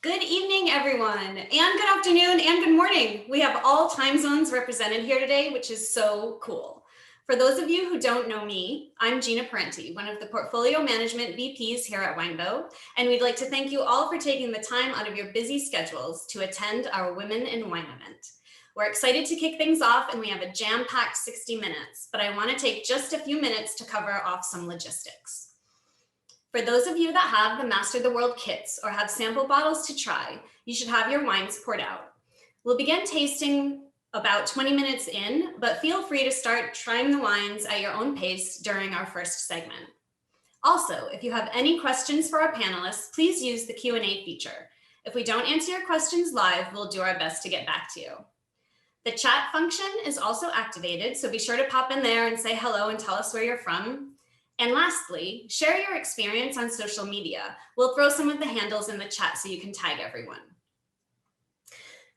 Good evening, everyone, and good afternoon and good morning. We have all time zones represented here today, which is so cool. For those of you who don't know me, I'm Gina Parenti, one of the portfolio management VPs here at Winebow, and we'd like to thank you all for taking the time out of your busy schedules to attend our Women in Wine event. We're excited to kick things off, and we have a jam-packed 60 minutes, but I want to take just a few minutes to cover off some logistics. For those of you that have the Master the World kits or have sample bottles to try, you should have your wines poured out. We'll begin tasting about 20 minutes in, but feel free to start trying the wines at your own pace during our first segment. Also, if you have any questions for our panelists, please use the Q&A feature. If we don't answer your questions live, we'll do our best to get back to you. The chat function is also activated, so be sure to pop in there and say hello and tell us where you're from. And lastly, share your experience on social media. We'll throw some of the handles in the chat so you can tag everyone.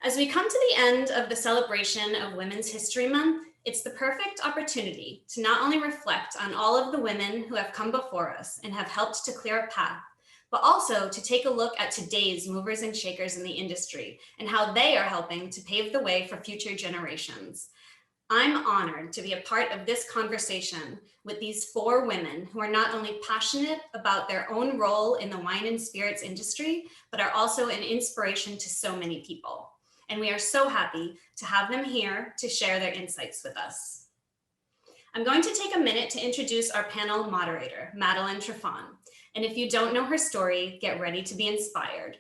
As we come to the end of the celebration of Women's History Month, it's the perfect opportunity to not only reflect on all of the women who have come before us and have helped to clear a path, but also to take a look at today's movers and shakers in the industry and how they are helping to pave the way for future generations. I'm honored to be a part of this conversation with these four women who are not only passionate about their own role in the wine and spirits industry, but are also an inspiration to so many people. And we are so happy to have them here to share their insights with us. I'm going to take a minute to introduce our panel moderator, Madeline Trefon. And if you don't know her story, get ready to be inspired.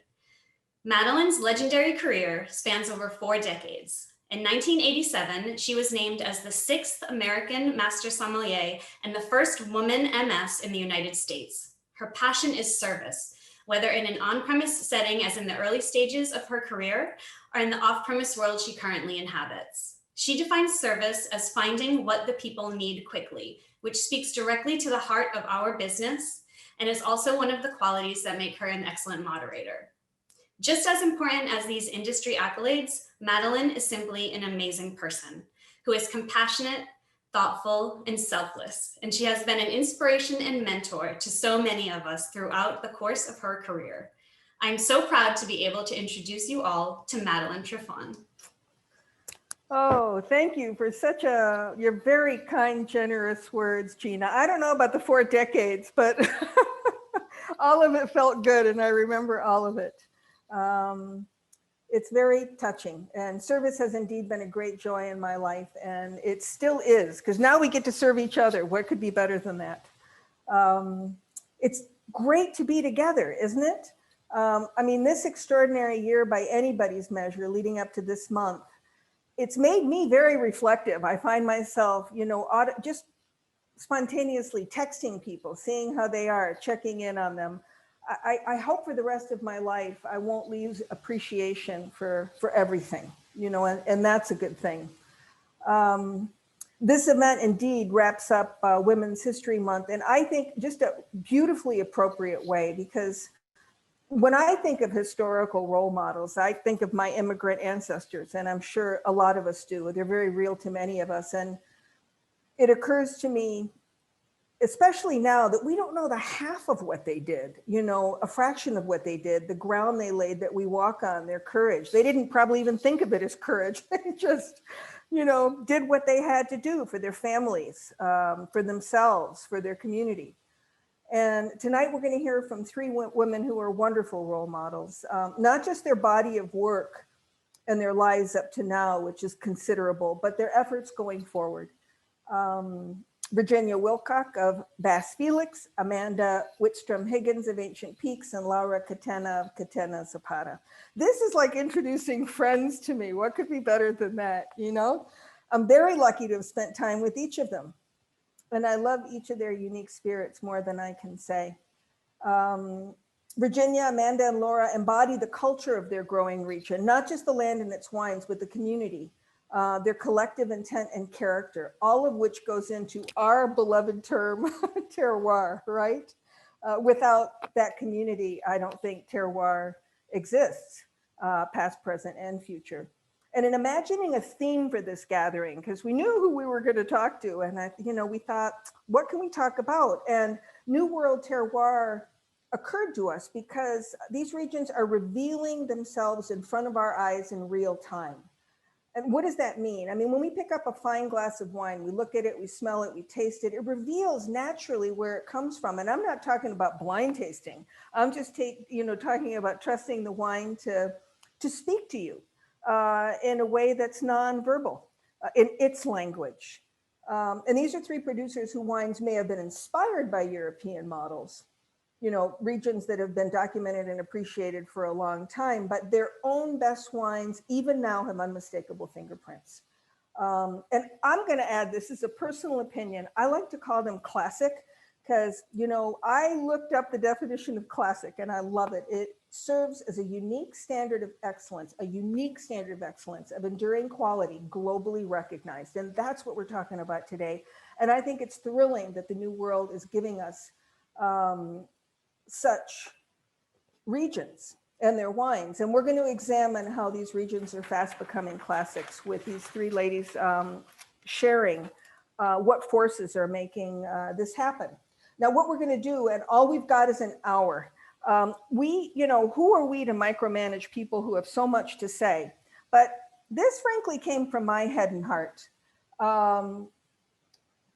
Madeline's legendary career spans over 4 decades. In 1987, she was named as the 6th American Master Sommelier and the first woman MS in the United States. Her passion is service, whether in an on-premise setting as in the early stages of her career or in the off-premise world she currently inhabits. She defines service as finding what the people need quickly, which speaks directly to the heart of our business and is also one of the qualities that make her an excellent moderator. Just as important as these industry accolades, Madeline is simply an amazing person who is compassionate, thoughtful, and selfless. And she has been an inspiration and mentor to so many of us throughout the course of her career. I'm so proud to be able to introduce you all to Madeline Trefon. Oh, thank you for your very kind, generous words, Gina. I don't know about the 4 decades, but all of it felt good, and I remember all of it. It's very touching, and service has indeed been a great joy in my life, and it still is, because now we get to serve each other. What could be better than that? It's great to be together, isn't it? I mean, this extraordinary year by anybody's measure leading up to this month, it's made me very reflective. I find myself, just spontaneously texting people, seeing how they are, checking in on them. I hope for the rest of my life, I won't lose appreciation for everything, and that's a good thing. This event indeed wraps up Women's History Month, and I think just a beautifully appropriate way, because when I think of historical role models, I think of my immigrant ancestors, and I'm sure a lot of us do. They're very real to many of us. And it occurs to me, especially now, that we don't know the half of what they did, a fraction of what they did, the ground they laid that we walk on, their courage. They didn't probably even think of it as courage. They just, did what they had to do for their families, for themselves, for their community. And tonight we're going to hear from 3 women who are wonderful role models, not just their body of work and their lives up to now, which is considerable, but their efforts going forward. Virginia Wilcock of Bass Felix, Amanda Whitstrom-Higgins of Ancient Peaks, and Laura Catena of Catena Zapata. This is like introducing friends to me. What could be better than that, I'm very lucky to have spent time with each of them. And I love each of their unique spirits more than I can say. Virginia, Amanda, and Laura embody the culture of their growing region, not just the land and its wines, but the community, their collective intent and character, all of which goes into our beloved term, terroir, right? Without that community, I don't think terroir exists, past, present, and future. And in imagining a theme for this gathering, because we knew who we were going to talk to, and we thought, what can we talk about? And New World Terroir occurred to us because these regions are revealing themselves in front of our eyes in real time. And what does that mean? I mean, when we pick up a fine glass of wine, we look at it, we smell it, we taste it, it reveals naturally where it comes from. And I'm not talking about blind tasting. I'm just talking about trusting the wine to speak to you in a way that's nonverbal, in its language. And these are three producers whose wines may have been inspired by European models, regions that have been documented and appreciated for a long time, but their own best wines even now have unmistakable fingerprints. And I'm going to add, this is a personal opinion. I like to call them classic because, I looked up the definition of classic and I love it. It serves as a unique standard of excellence, of enduring quality, globally recognized. And that's what we're talking about today. And I think it's thrilling that the New World is giving us such regions and their wines. And we're going to examine how these regions are fast becoming classics with these three ladies sharing what forces are making this happen. Now, what we're going to do, and all we've got is an hour. Who are we to micromanage people who have so much to say? But this frankly came from my head and heart.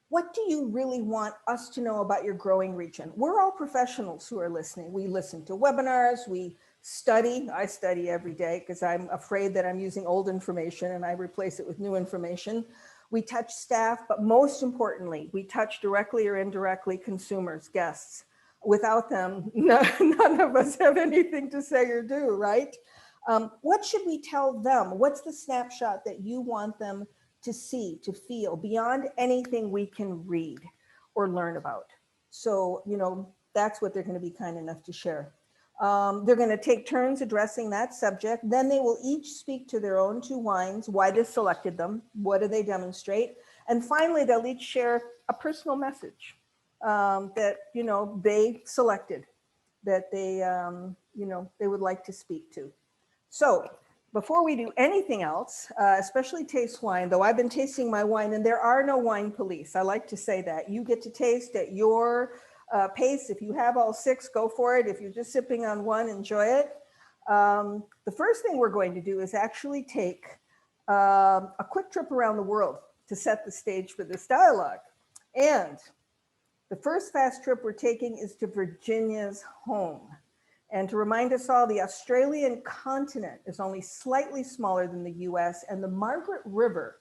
What do you really want us to know about your growing region? We're all professionals who are listening. We listen to webinars, we study. I study every day because I'm afraid that I'm using old information and I replace it with new information. We touch staff, but most importantly, we touch directly or indirectly consumers, guests. Without them, none of us have anything to say or do, right? What should we tell them? What's the snapshot that you want them to see, to feel, beyond anything we can read or learn about? So, that's what they're going to be kind enough to share. They're going to take turns addressing that subject. Then they will each speak to their own two wines, why they selected them, what do they demonstrate, and finally they'll each share a personal message that they selected, that they they would like to speak to. So before we do anything else, especially taste wine, though I've been tasting my wine and there are no wine police. I like to say that. You get to taste at your pace. If you have all six, go for it. If you're just sipping on one, enjoy it. The first thing we're going to do is actually take a quick trip around the world to set the stage for this dialogue. And the first fast trip we're taking is to Virginia's home. And to remind us all, the Australian continent is only slightly smaller than the US, and the Margaret River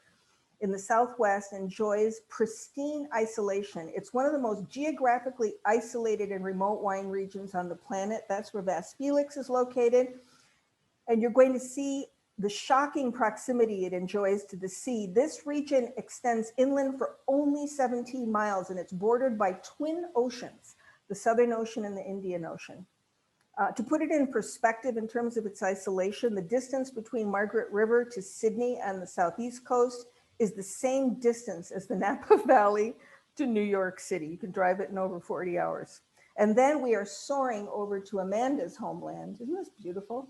in the Southwest enjoys pristine isolation. It's one of the most geographically isolated and remote wine regions on the planet. That's where Vas Felix is located. And you're going to see the shocking proximity it enjoys to the sea. This region extends inland for only 17 miles, and it's bordered by twin oceans, the Southern Ocean and the Indian Ocean. To put it in perspective in terms of its isolation, the distance between Margaret River to Sydney and the southeast coast is the same distance as the Napa Valley to New York City. You can drive it in over 40 hours. And then we are soaring over to Amanda's homeland. Isn't this beautiful?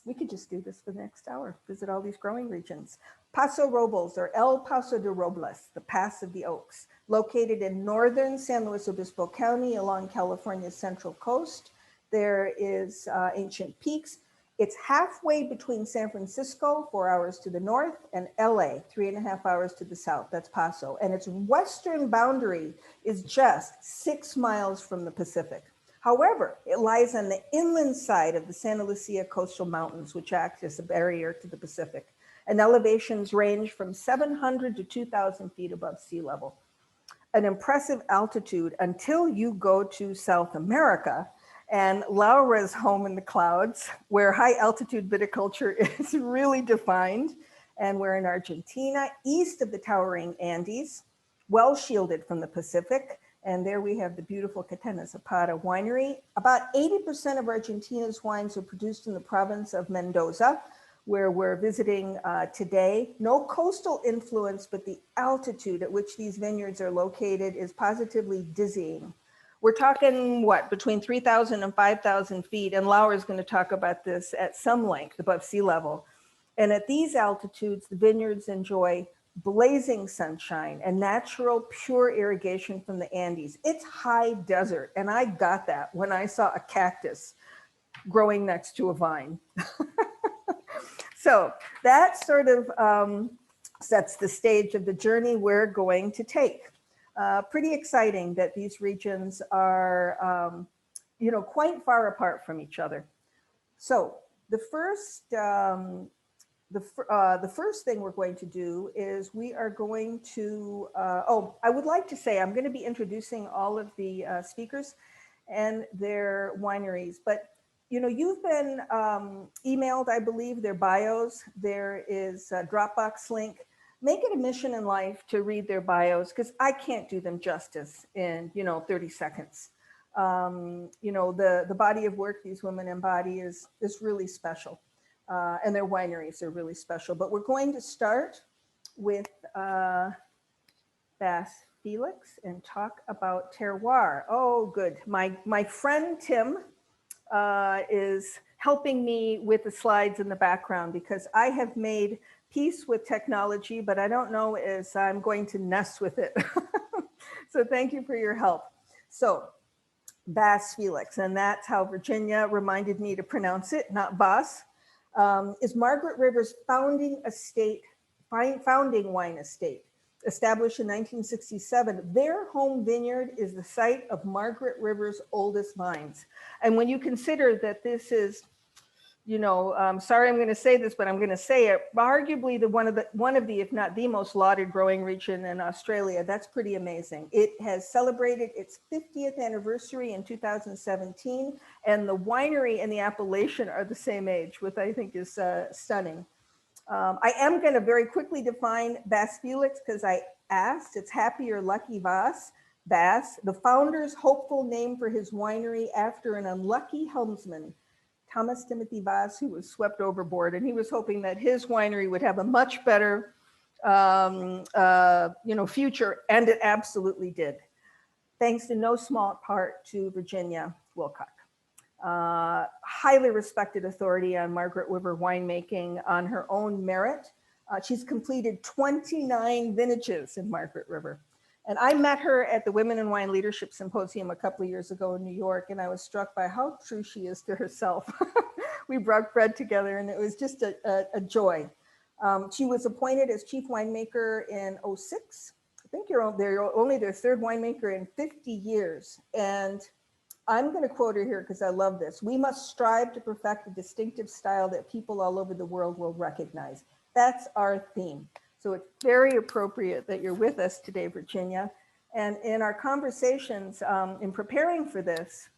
We could just do this for the next hour, visit all these growing regions. Paso Robles, or El Paso de Robles, the Pass of the Oaks, located in northern San Luis Obispo County along California's central coast. There is Ancient Peaks. It's halfway between San Francisco, 4 hours to the north, and LA, 3.5 hours to the south. That's Paso. And its western boundary is just 6 miles from the Pacific. However, it lies on the inland side of the Santa Lucia coastal mountains, which act as a barrier to the Pacific. And elevations range from 700 to 2,000 feet above sea level. An impressive altitude until you go to South America. And Laura's home in the clouds, where high altitude viticulture is really defined. And we're in Argentina, east of the towering Andes, well shielded from the Pacific. And there we have the beautiful Catena Zapata winery. About 80% of Argentina's wines are produced in the province of Mendoza, where we're visiting today. No coastal influence, but the altitude at which these vineyards are located is positively dizzying. We're talking, between 3,000 and 5,000 feet, and Laura's going to talk about this at some length above sea level. And at these altitudes, the vineyards enjoy blazing sunshine, and natural pure irrigation from the Andes. It's high desert, and I got that when I saw a cactus growing next to a vine. So that sort of sets the stage of the journey we're going to take. Pretty exciting that these regions are, quite far apart from each other. So the first thing we're going to do is we are going to, I would like to say I'm going to be introducing all of the speakers and their wineries, but you've been emailed, I believe, their bios. There is a Dropbox link. Make it a mission in life to read their bios, because I can't do them justice in 30 seconds. The body of work these women embody is really special, and their wineries are really special. But we're going to start with Bass Felix and talk about terroir. Oh, good. My friend Tim is helping me with the slides in the background, because I have made peace with technology, but I don't know as I'm going to mess with it. So thank you for your help. So Bass Felix, and that's how Virginia reminded me to pronounce it, not Bass, is Margaret River's founding wine estate. Established in 1967, their home vineyard is the site of Margaret River's oldest vines. And when you consider that this is, sorry I'm going to say this, but I'm going to say it, arguably one of the, if not the most lauded growing region in Australia, that's pretty amazing. It has celebrated its 50th anniversary in 2017, and the winery and the appellation are the same age, which I think is stunning. I am going to very quickly define Bass Felix, because I asked. It's happy or lucky Bass, the founder's hopeful name for his winery after an unlucky helmsman, Thomas Timothy Bass, who was swept overboard, and he was hoping that his winery would have a much better future, and it absolutely did. Thanks in no small part to Virginia Wilcock. Highly respected authority on Margaret River winemaking on her own merit. She's completed 29 vintages in Margaret River. And I met her at the Women in Wine Leadership Symposium a couple of years ago in New York, and I was struck by how true she is to herself. We broke bread together, and it was just a joy. She was appointed as chief winemaker in 2006. I think they're only their third winemaker in 50 years. And I'm going to quote her here because I love this. "We must strive to perfect a distinctive style that people all over the world will recognize." That's our theme. So it's very appropriate that you're with us today, Virginia. And in our conversations in preparing for this,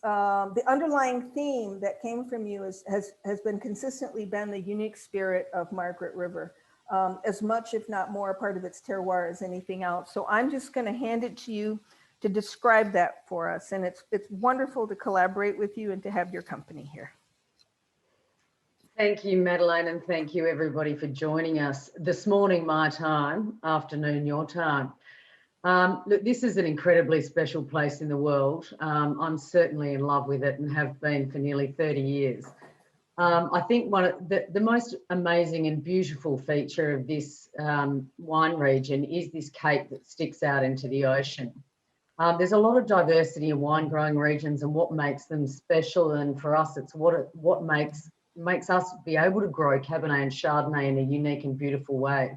the underlying theme that came from you has been consistently been the unique spirit of Margaret River, as much, if not more, a part of its terroir as anything else. So I'm just going to hand it to you to describe that for us. And it's wonderful to collaborate with you and to have your company here. Thank you, Madeleine, and thank you everybody for joining us this morning, my time, afternoon, your time. Look, this is an incredibly special place in the world. I'm certainly in love with it and have been for nearly 30 years. I think one of the most amazing and beautiful feature of this wine region is this cape that sticks out into the ocean. There's a lot of diversity in wine growing regions and what makes them special, and for us it's what makes us be able to grow Cabernet and Chardonnay in a unique and beautiful way.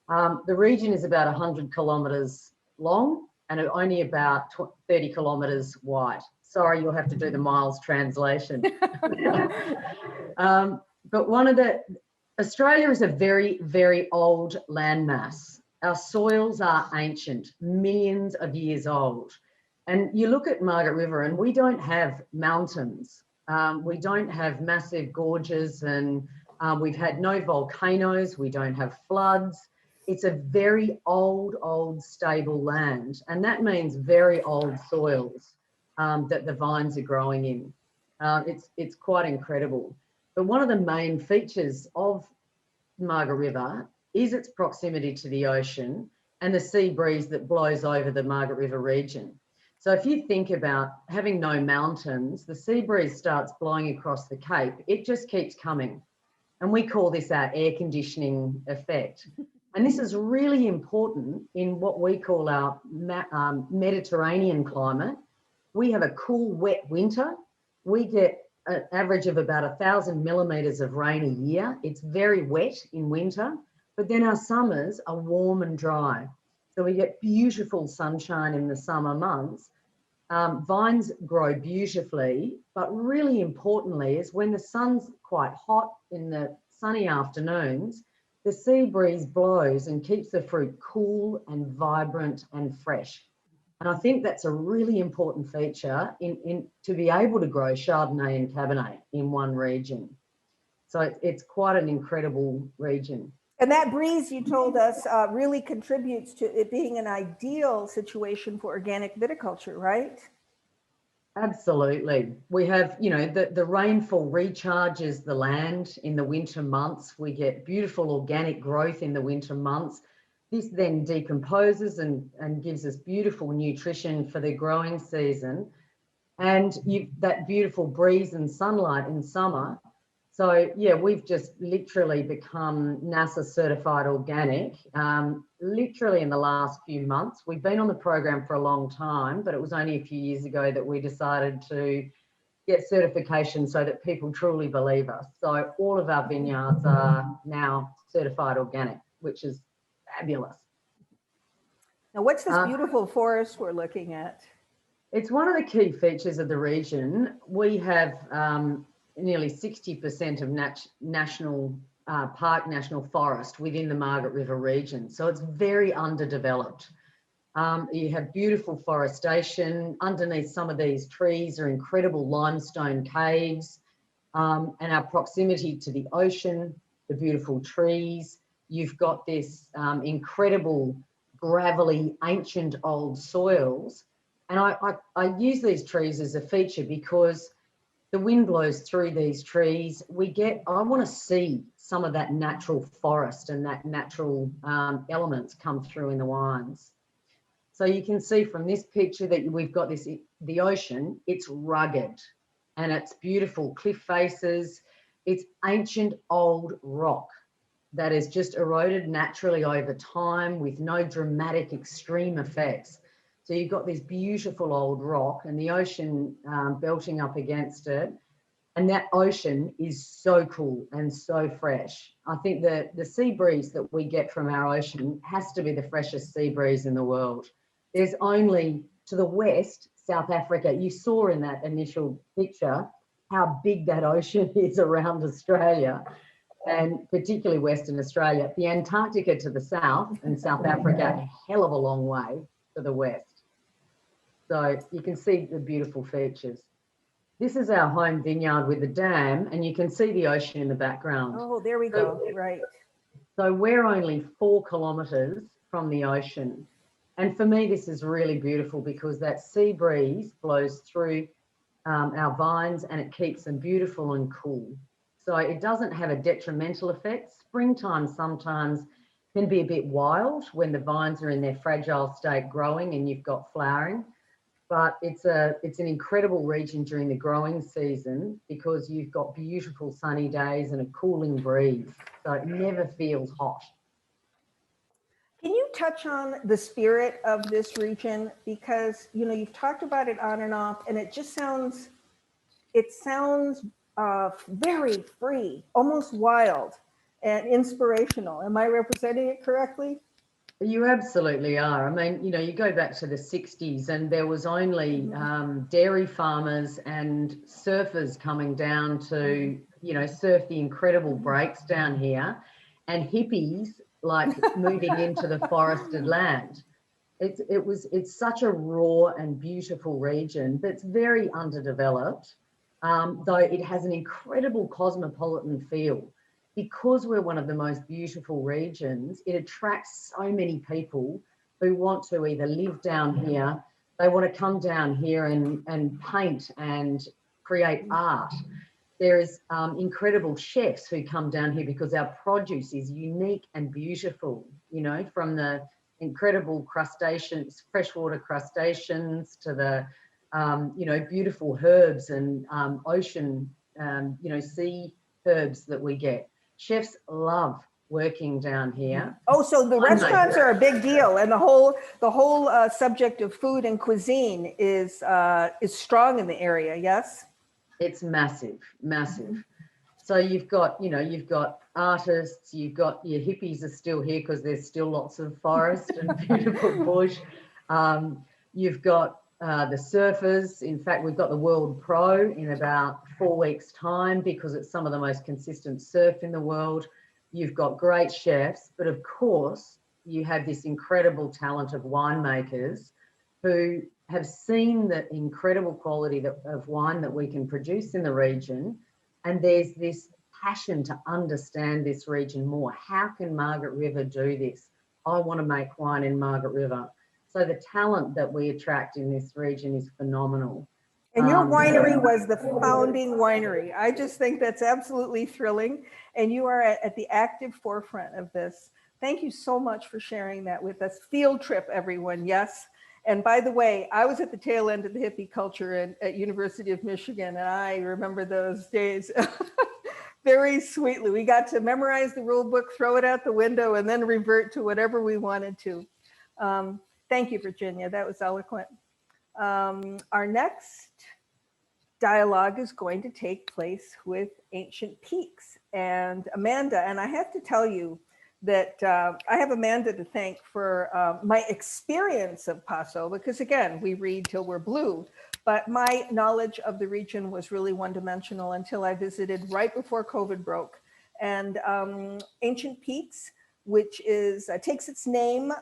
The region is about 100 kilometres long and only about 30 kilometres wide. Sorry, you'll have to do the miles translation. But Australia is a very, very old landmass. Our soils are ancient, millions of years old. And you look at Margaret River and we don't have mountains. We don't have massive gorges, and we've had no volcanoes. We don't have floods. It's a very old, stable land. And that means very old soils that the vines are growing in. It's quite incredible. But one of the main features of Margaret River is its proximity to the ocean and the sea breeze that blows over the Margaret River region. So if you think about having no mountains, the sea breeze starts blowing across the Cape. It just keeps coming. And we call this our air conditioning effect. And this is really important in what we call our Mediterranean climate. We have a cool, wet winter. We get an average of about 1,000 millimetres of rain a year. It's very wet in winter, but then our summers are warm and dry. So we get beautiful sunshine in the summer months. Vines grow beautifully, but really importantly is when the sun's quite hot in the sunny afternoons, the sea breeze blows and keeps the fruit cool and vibrant and fresh. And I think that's a really important feature in to be able to grow Chardonnay and Cabernet in one region. So it's quite an incredible region. And that breeze, you told us, really contributes to it being an ideal situation for organic viticulture, right? Absolutely. We have, you know, the rainfall recharges the land in the winter months. We get beautiful organic growth in the winter months. This then decomposes and gives us beautiful nutrition for the growing season. And that beautiful breeze and sunlight in summer. So yeah, we've just literally become NASA certified organic, literally in the last few months. We've been on the program for a long time, but it was only a few years ago that we decided to get certification so that people truly believe us. So all of our vineyards are now certified organic, which is fabulous. Now, what's this beautiful forest we're looking at? It's one of the key features of the region. We have nearly 60% of national forest within the Margaret River region. So it's very underdeveloped. You have beautiful forestation. Underneath some of these trees are incredible limestone caves, and our proximity to the ocean, the beautiful trees. You've got this incredible gravelly, ancient old soils. And I use these trees as a feature because the wind blows through these trees. I want to see some of that natural forest and that natural elements come through in the wines. So you can see from this picture that we've got the ocean, it's rugged and it's beautiful cliff faces. It's ancient old rock that is just eroded naturally over time with no dramatic extreme effects. So you've got this beautiful old rock and the ocean belting up against it. And that ocean is so cool and so fresh. I think that the sea breeze that we get from our ocean has to be the freshest sea breeze in the world. There's only to the west, South Africa. You saw in that initial picture how big that ocean is around Australia, and particularly Western Australia. The Antarctica to the south and South Africa a hell of a long way to the west. So you can see the beautiful features. This is our home vineyard with the dam, and you can see the ocean in the background. Oh, there we go. Right. So we're only 4 kilometres from the ocean. And for me, this is really beautiful because that sea breeze blows through our vines and it keeps them beautiful and cool. So it doesn't have a detrimental effect. Springtime sometimes can be a bit wild when the vines are in their fragile state growing and you've got flowering. But it's an incredible region during the growing season because you've got beautiful sunny days and a cooling breeze. So it never feels hot. Can you touch on the spirit of this region? Because, you know, you've talked about it on and off, and it just sounds very free, almost wild and inspirational. Am I representing it correctly? You absolutely are. I mean, you know, you go back to the 60s and there was only dairy farmers and surfers coming down to, you know, surf the incredible breaks down here, and hippies like moving into the forested land. It's such a raw and beautiful region that's very underdeveloped, though it has an incredible cosmopolitan feel. Because we're one of the most beautiful regions, it attracts so many people who want to either live down here, they want to come down here and paint and create art. There is incredible chefs who come down here because our produce is unique and beautiful, you know, from the incredible crustaceans, freshwater crustaceans to the, you know, beautiful herbs and ocean, you know, sea herbs that we get. Chefs love working down here. Oh, so the restaurants are a big deal, and the whole subject of food and cuisine is strong in the area. Yes, it's massive, massive. So you've got, you know, you've got artists, you've got your hippies are still here because there's still lots of forest and beautiful bush. You've got the surfers. In fact, we've got the World Pro in about 4 weeks' time because it's some of the most consistent surf in the world. You've got great chefs, but of course, you have this incredible talent of winemakers who have seen the incredible quality of wine that we can produce in the region. And there's this passion to understand this region more. How can Margaret River do this? I want to make wine in Margaret River. So the talent that we attract in this region is phenomenal. And your winery was the founding winery. I just think that's absolutely thrilling. And you are at the active forefront of this. Thank you so much for sharing that with us. Field trip, everyone, yes. And by the way, I was at the tail end of the hippie culture at University of Michigan, and I remember those days very sweetly. We got to memorize the rule book, throw it out the window, and then revert to whatever we wanted to. Thank you, Virginia. That was eloquent. Our next dialogue is going to take place with Ancient Peaks and Amanda. And I have to tell you that I have Amanda to thank for my experience of Paso, because again, we read till we're blue, but my knowledge of the region was really one-dimensional until I visited right before COVID broke. And Ancient Peaks, which is takes its name,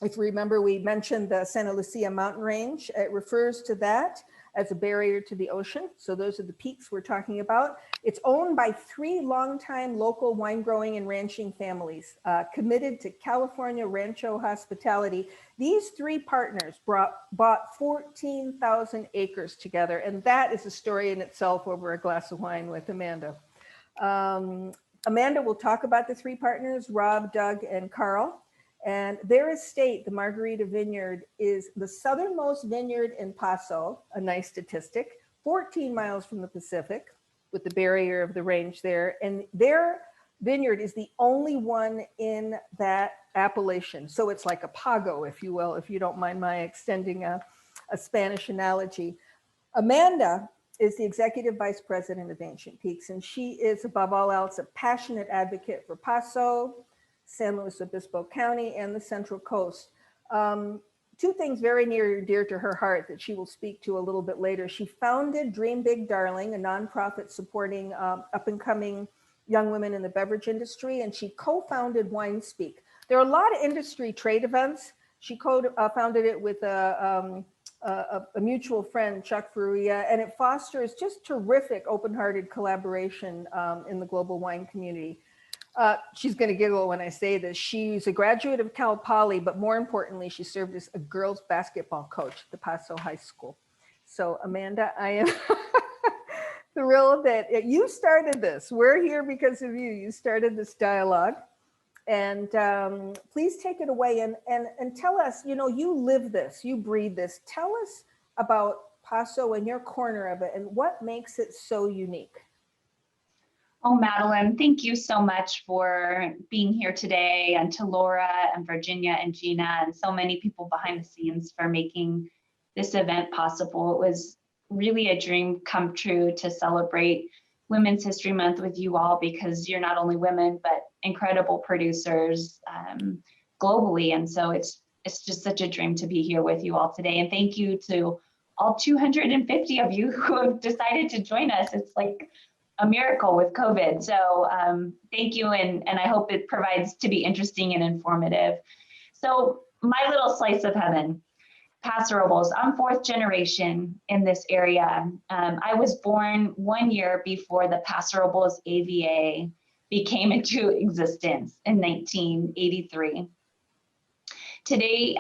if you remember, we mentioned the Santa Lucia mountain range. It refers to that as a barrier to the ocean. So those are the peaks we're talking about. It's owned by 3 longtime local wine growing and ranching families committed to California rancho hospitality. These 3 partners bought 14,000 acres together. And that is a story in itself over a glass of wine with Amanda. Amanda will talk about the 3 partners, Rob, Doug, and Carl. And their estate, the Margarita Vineyard, is the southernmost vineyard in Paso, a nice statistic, 14 miles from the Pacific, with the barrier of the range there. And their vineyard is the only one in that appellation. So it's like a pago, if you will, if you don't mind my extending a Spanish analogy. Amanda is the executive vice president of Ancient Peaks, and she is, above all else, a passionate advocate for Paso, San Luis Obispo County, and the Central Coast. 2 things very near and dear to her heart that she will speak to a little bit later. She founded Dream Big Darling, a nonprofit supporting up-and-coming young women in the beverage industry, and she co-founded Wine Speak. There are a lot of industry trade events. She co-founded it with a mutual friend, Chuck Faruya, and it fosters just terrific open-hearted collaboration in the global wine community. She's going to giggle when I say this. She's a graduate of Cal Poly, but more importantly, she served as a girls basketball coach at the Paso High School. So Amanda, I am thrilled that you started this. We're here because of you. You started this dialogue. And please take it away and tell us, you know, you live this, you breathe this. Tell us about Paso and your corner of it and what makes it so unique. Oh, Madeline, thank you so much for being here today, and to Laura and Virginia and Gina and so many people behind the scenes for making this event possible. It was really a dream come true to celebrate Women's History Month with you all, because you're not only women, but incredible producers globally. And so it's just such a dream to be here with you all today. And thank you to all 250 of you who have decided to join us. It's like a miracle with COVID. So thank you. And I hope it provides to be interesting and informative. So my little slice of heaven, Paso Robles. I'm 4th generation in this area. I was born 1 year before the Paso Robles AVA became into existence in 1983. Today,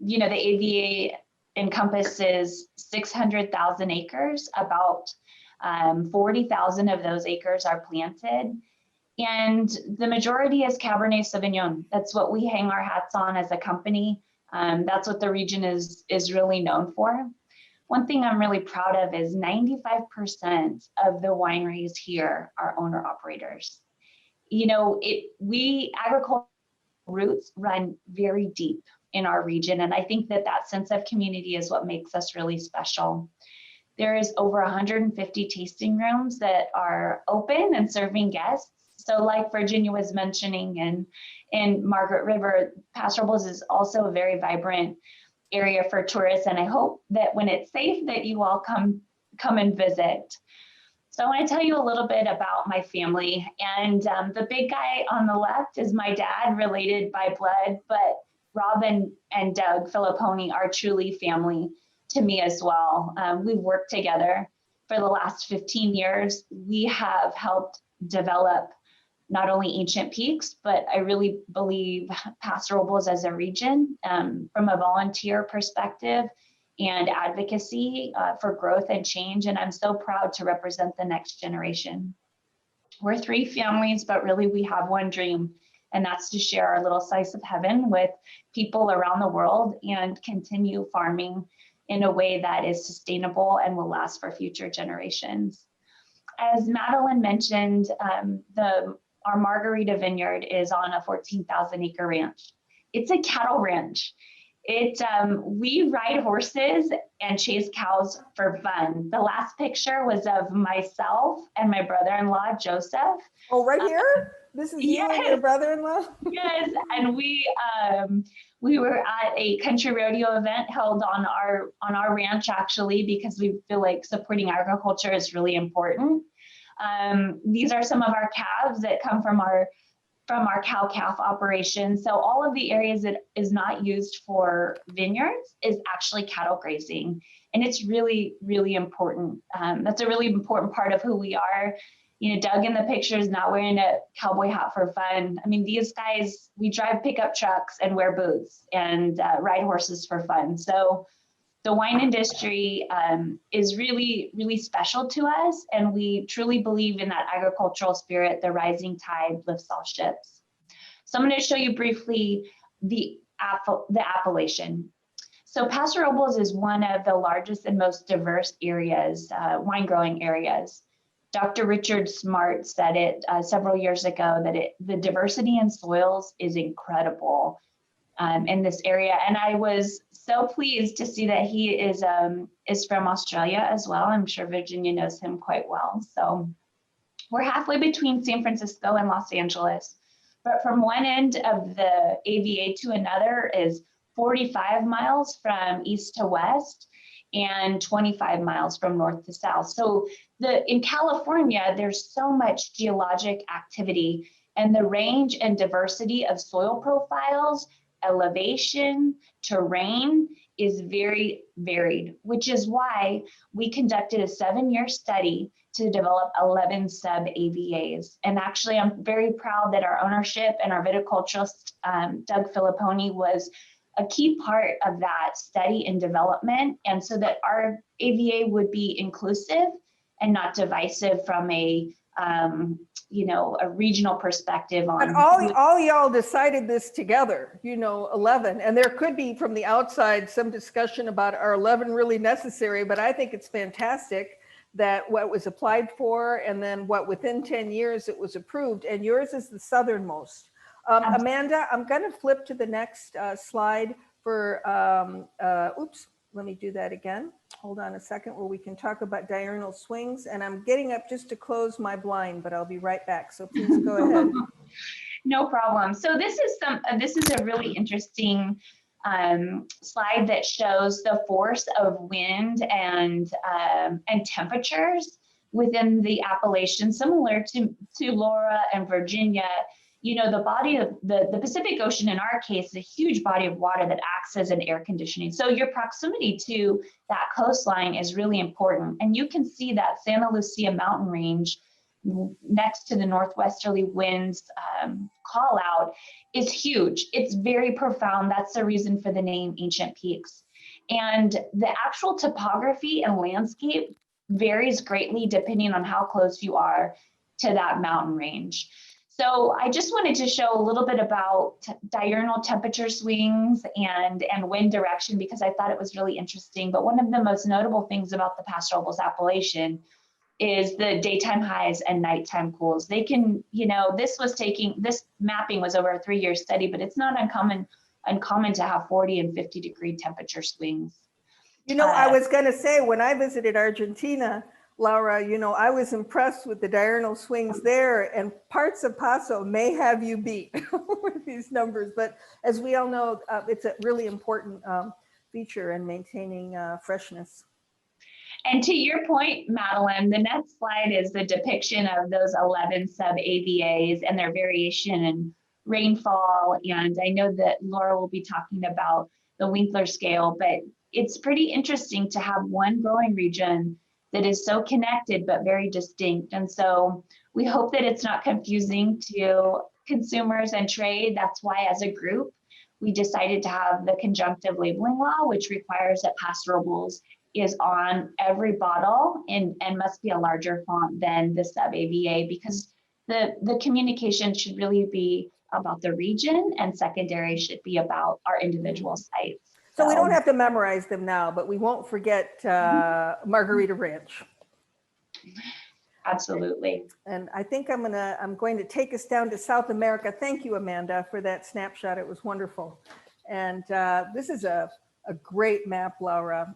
you know, the AVA encompasses 600,000 acres, about 40,000 of those acres are planted, and the majority is Cabernet Sauvignon. That's what we hang our hats on as a company. That's what the region is really known for. One thing I'm really proud of is 95% of the wineries here are owner operators. we agricultural roots run very deep in our region. And I think that sense of community is what makes us really special. There is over 150 tasting rooms that are open and serving guests. So like Virginia was mentioning, in Margaret River, Paso Robles is also a very vibrant area for tourists. And I hope that when it's safe that you all come and visit. So I want to tell you a little bit about my family. And the big guy on the left is my dad, related by blood, but Rob and Doug Filipponi are truly family to me as well. We've worked together for the last 15 years. We have helped develop not only Ancient Peaks, but I really believe Paso Robles as a region from a volunteer perspective and advocacy for growth and change. And I'm so proud to represent the next generation. We're three families, but really we have one dream, and that's to share our little slice of heaven with people around the world and continue farming in a way that is sustainable and will last for future generations. As Madeline mentioned, our Margarita Vineyard is on a 14,000 acre ranch. It's a cattle ranch. We ride horses and chase cows for fun. The last picture was of myself and my brother-in-law, Joseph. Oh, right here? This is you and your brother-in-law? Yes, and we were at a country rodeo event held on our ranch, actually, because we feel like supporting agriculture is really important. These are some of our calves that come from our cow-calf operation. So all of the areas that is not used for vineyards is actually cattle grazing. And it's really, really important. That's a really important part of who we are. Doug in the picture is not wearing a cowboy hat for fun. I mean, these guys, we drive pickup trucks and wear boots and ride horses for fun. So the wine industry is really, really special to us. And we truly believe in that agricultural spirit, the rising tide lifts all ships. So I'm going to show you briefly the appellation. So Paso Robles is one of the largest and most diverse areas, wine growing areas. Dr. Richard Smart said it several years ago that the diversity in soils is incredible in this area. And I was so pleased to see that he is from Australia as well. I'm sure Virginia knows him quite well. So we're halfway between San Francisco and Los Angeles, but from one end of the AVA to another is 45 miles from east to west and 25 miles from north to south. So in California, there's so much geologic activity, and the range and diversity of soil profiles, elevation, terrain is very varied, which is why we conducted a 7-year study to develop 11 sub-AVAs. And actually, I'm very proud that our ownership and our viticulturalist, Doug Filipponi, was a key part of that study and development, and so that our AVA would be inclusive and not divisive from a regional perspective on. And all y'all decided this together, 11, and there could be from the outside some discussion about are 11 really necessary, but I think it's fantastic that what was applied for and then what within 10 years it was approved, and yours is the southernmost. Amanda, I'm going to flip to the next slide for, oops, let me do that again. Hold on a second, where we can talk about diurnal swings. And I'm getting up just to close my blind, but I'll be right back. So please go ahead. No problem. So this is a really interesting slide that shows the force of wind and temperatures within the Appalachians, similar to Laura and Virginia. The body of the Pacific Ocean, in our case, is a huge body of water that acts as an air conditioning. So your proximity to that coastline is really important. And you can see that Santa Lucia mountain range next to the northwesterly winds call out is huge. It's very profound. That's the reason for the name Ancient Peaks. And the actual topography and landscape varies greatly depending on how close you are to that mountain range. So I just wanted to show a little bit about diurnal temperature swings and wind direction, because I thought it was really interesting. But one of the most notable things about the Paso Robles appellation is the daytime highs and nighttime cools. They can, this mapping was over a 3-year study, but it's not uncommon to have 40 and 50-degree temperature swings. I was going to say, when I visited Argentina, Laura, I was impressed with the diurnal swings there, and parts of Paso may have you beat with these numbers. But as we all know, it's a really important feature in maintaining freshness. And to your point, Madeline, the next slide is the depiction of those 11 sub-AVAs and their variation in rainfall. And I know that Laura will be talking about the Winkler scale, but it's pretty interesting to have one growing region that is so connected but very distinct. And so we hope that it's not confusing to consumers and trade. That's why, as a group, we decided to have the conjunctive labeling law, which requires that pasturables is on every bottle and must be a larger font than the sub-AVA, because the communication should really be about the region, and secondary should be about our individual sites. So we don't have to memorize them now, but we won't forget Margarita Ranch. Absolutely. And I think I'm going to take us down to South America. Thank you, Amanda, for that snapshot. It was wonderful. And this is a great map, Laura.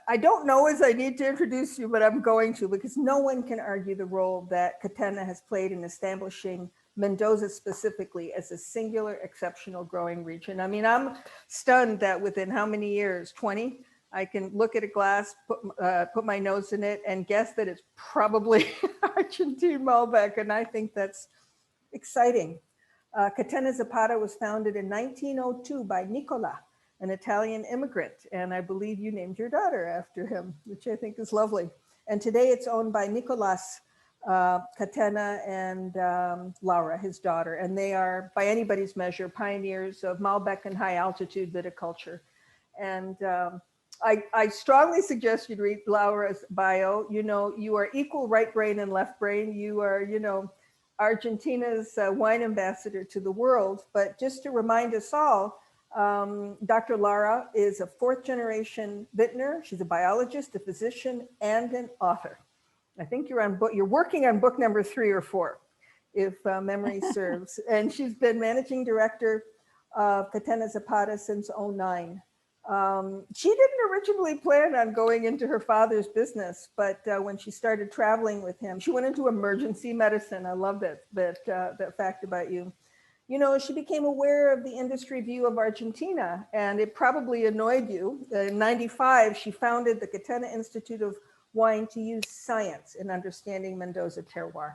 I don't know as I need to introduce you, but I'm going to, because no one can argue the role that Catena has played in establishing Mendoza specifically as a singular, exceptional growing region. I mean, I'm stunned that within how many years, 20, I can look at a glass, put my nose in it, and guess that it's probably Argentine Malbec, and I think that's exciting. Catena Zapata was founded in 1902 by Nicola, an Italian immigrant, and I believe you named your daughter after him, which I think is lovely. And today it's owned by Nicolas Catena and Laura, his daughter, and they are, by anybody's measure, pioneers of Malbec and high altitude viticulture. And I strongly suggest you read Laura's bio. You are equal right brain and left brain. You are, Argentina's wine ambassador to the world. But just to remind us all, Dr. Lara is a 4th generation vintner. She's a biologist, a physician, and an author. I think you're working on book number 3 or 4, if memory serves. And she's been managing director of Catena Zapata since 2009. She didn't originally plan on going into her father's business, but when she started traveling with him, she went into emergency medicine. I love that fact about you. She became aware of the industry view of Argentina, and it probably annoyed you. In '95, she founded the Catena Institute of Wine to use science in understanding Mendoza terroir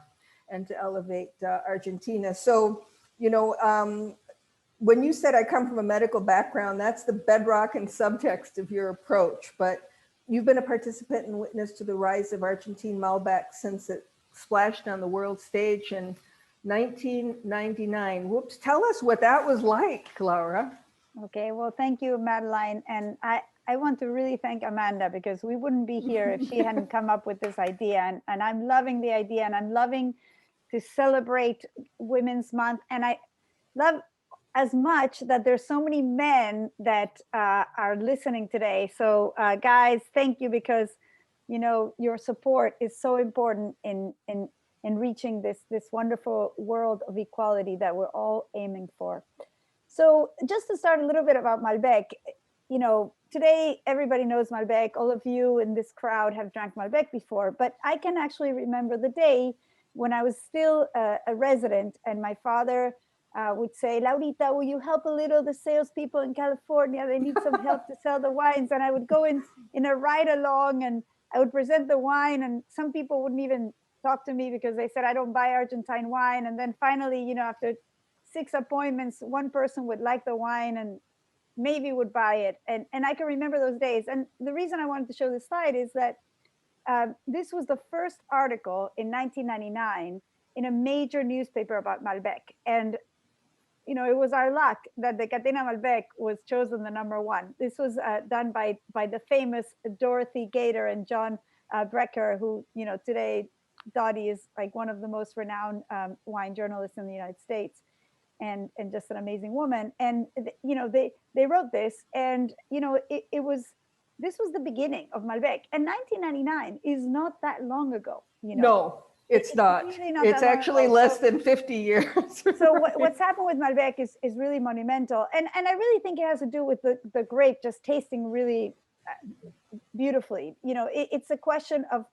and to elevate Argentina. So, when you said I come from a medical background, that's the bedrock and subtext of your approach. But you've been a participant and witness to the rise of Argentine Malbec since it splashed on the world stage in 1999. Whoops, tell us what that was like, Laura. Okay, well, thank you, Madeline. And I want to really thank Amanda, because we wouldn't be here if she hadn't come up with this idea. And I'm loving the idea, and I'm loving to celebrate Women's Month. And I love as much that there's so many men that are listening today. So guys, thank you, because your support is so important in reaching this wonderful world of equality that we're all aiming for. So just to start a little bit about Malbec, today everybody knows Malbec. All of you in this crowd have drank Malbec before, but I can actually remember the day when I was still a resident, and my father would say, Laurita, will you help a little the salespeople in California? They need some help to sell the wines. And I would go in a ride along, and I would present the wine, and some people wouldn't even talk to me because they said, I don't buy Argentine wine. And then finally, after 6 appointments, one person would like the wine and maybe would buy it. And I can remember those days. And the reason I wanted to show this slide is that this was the first article in 1999 in a major newspaper about Malbec. And it was our luck that the Catena Malbec was chosen the #1. This was done by the famous Dorothy Gator and John Brecker, who, today Dottie is like one of the most renowned wine journalists in the United States, and just an amazing woman. And they wrote this, and it was this was the beginning of Malbec. And 1999 is not that long ago, you know. No, it's not. Really not It's that long actually ago. less So- than 50 years. So what's happened with Malbec is really monumental. And I really think it has to do with the grape just tasting really beautifully. You know, it's a question of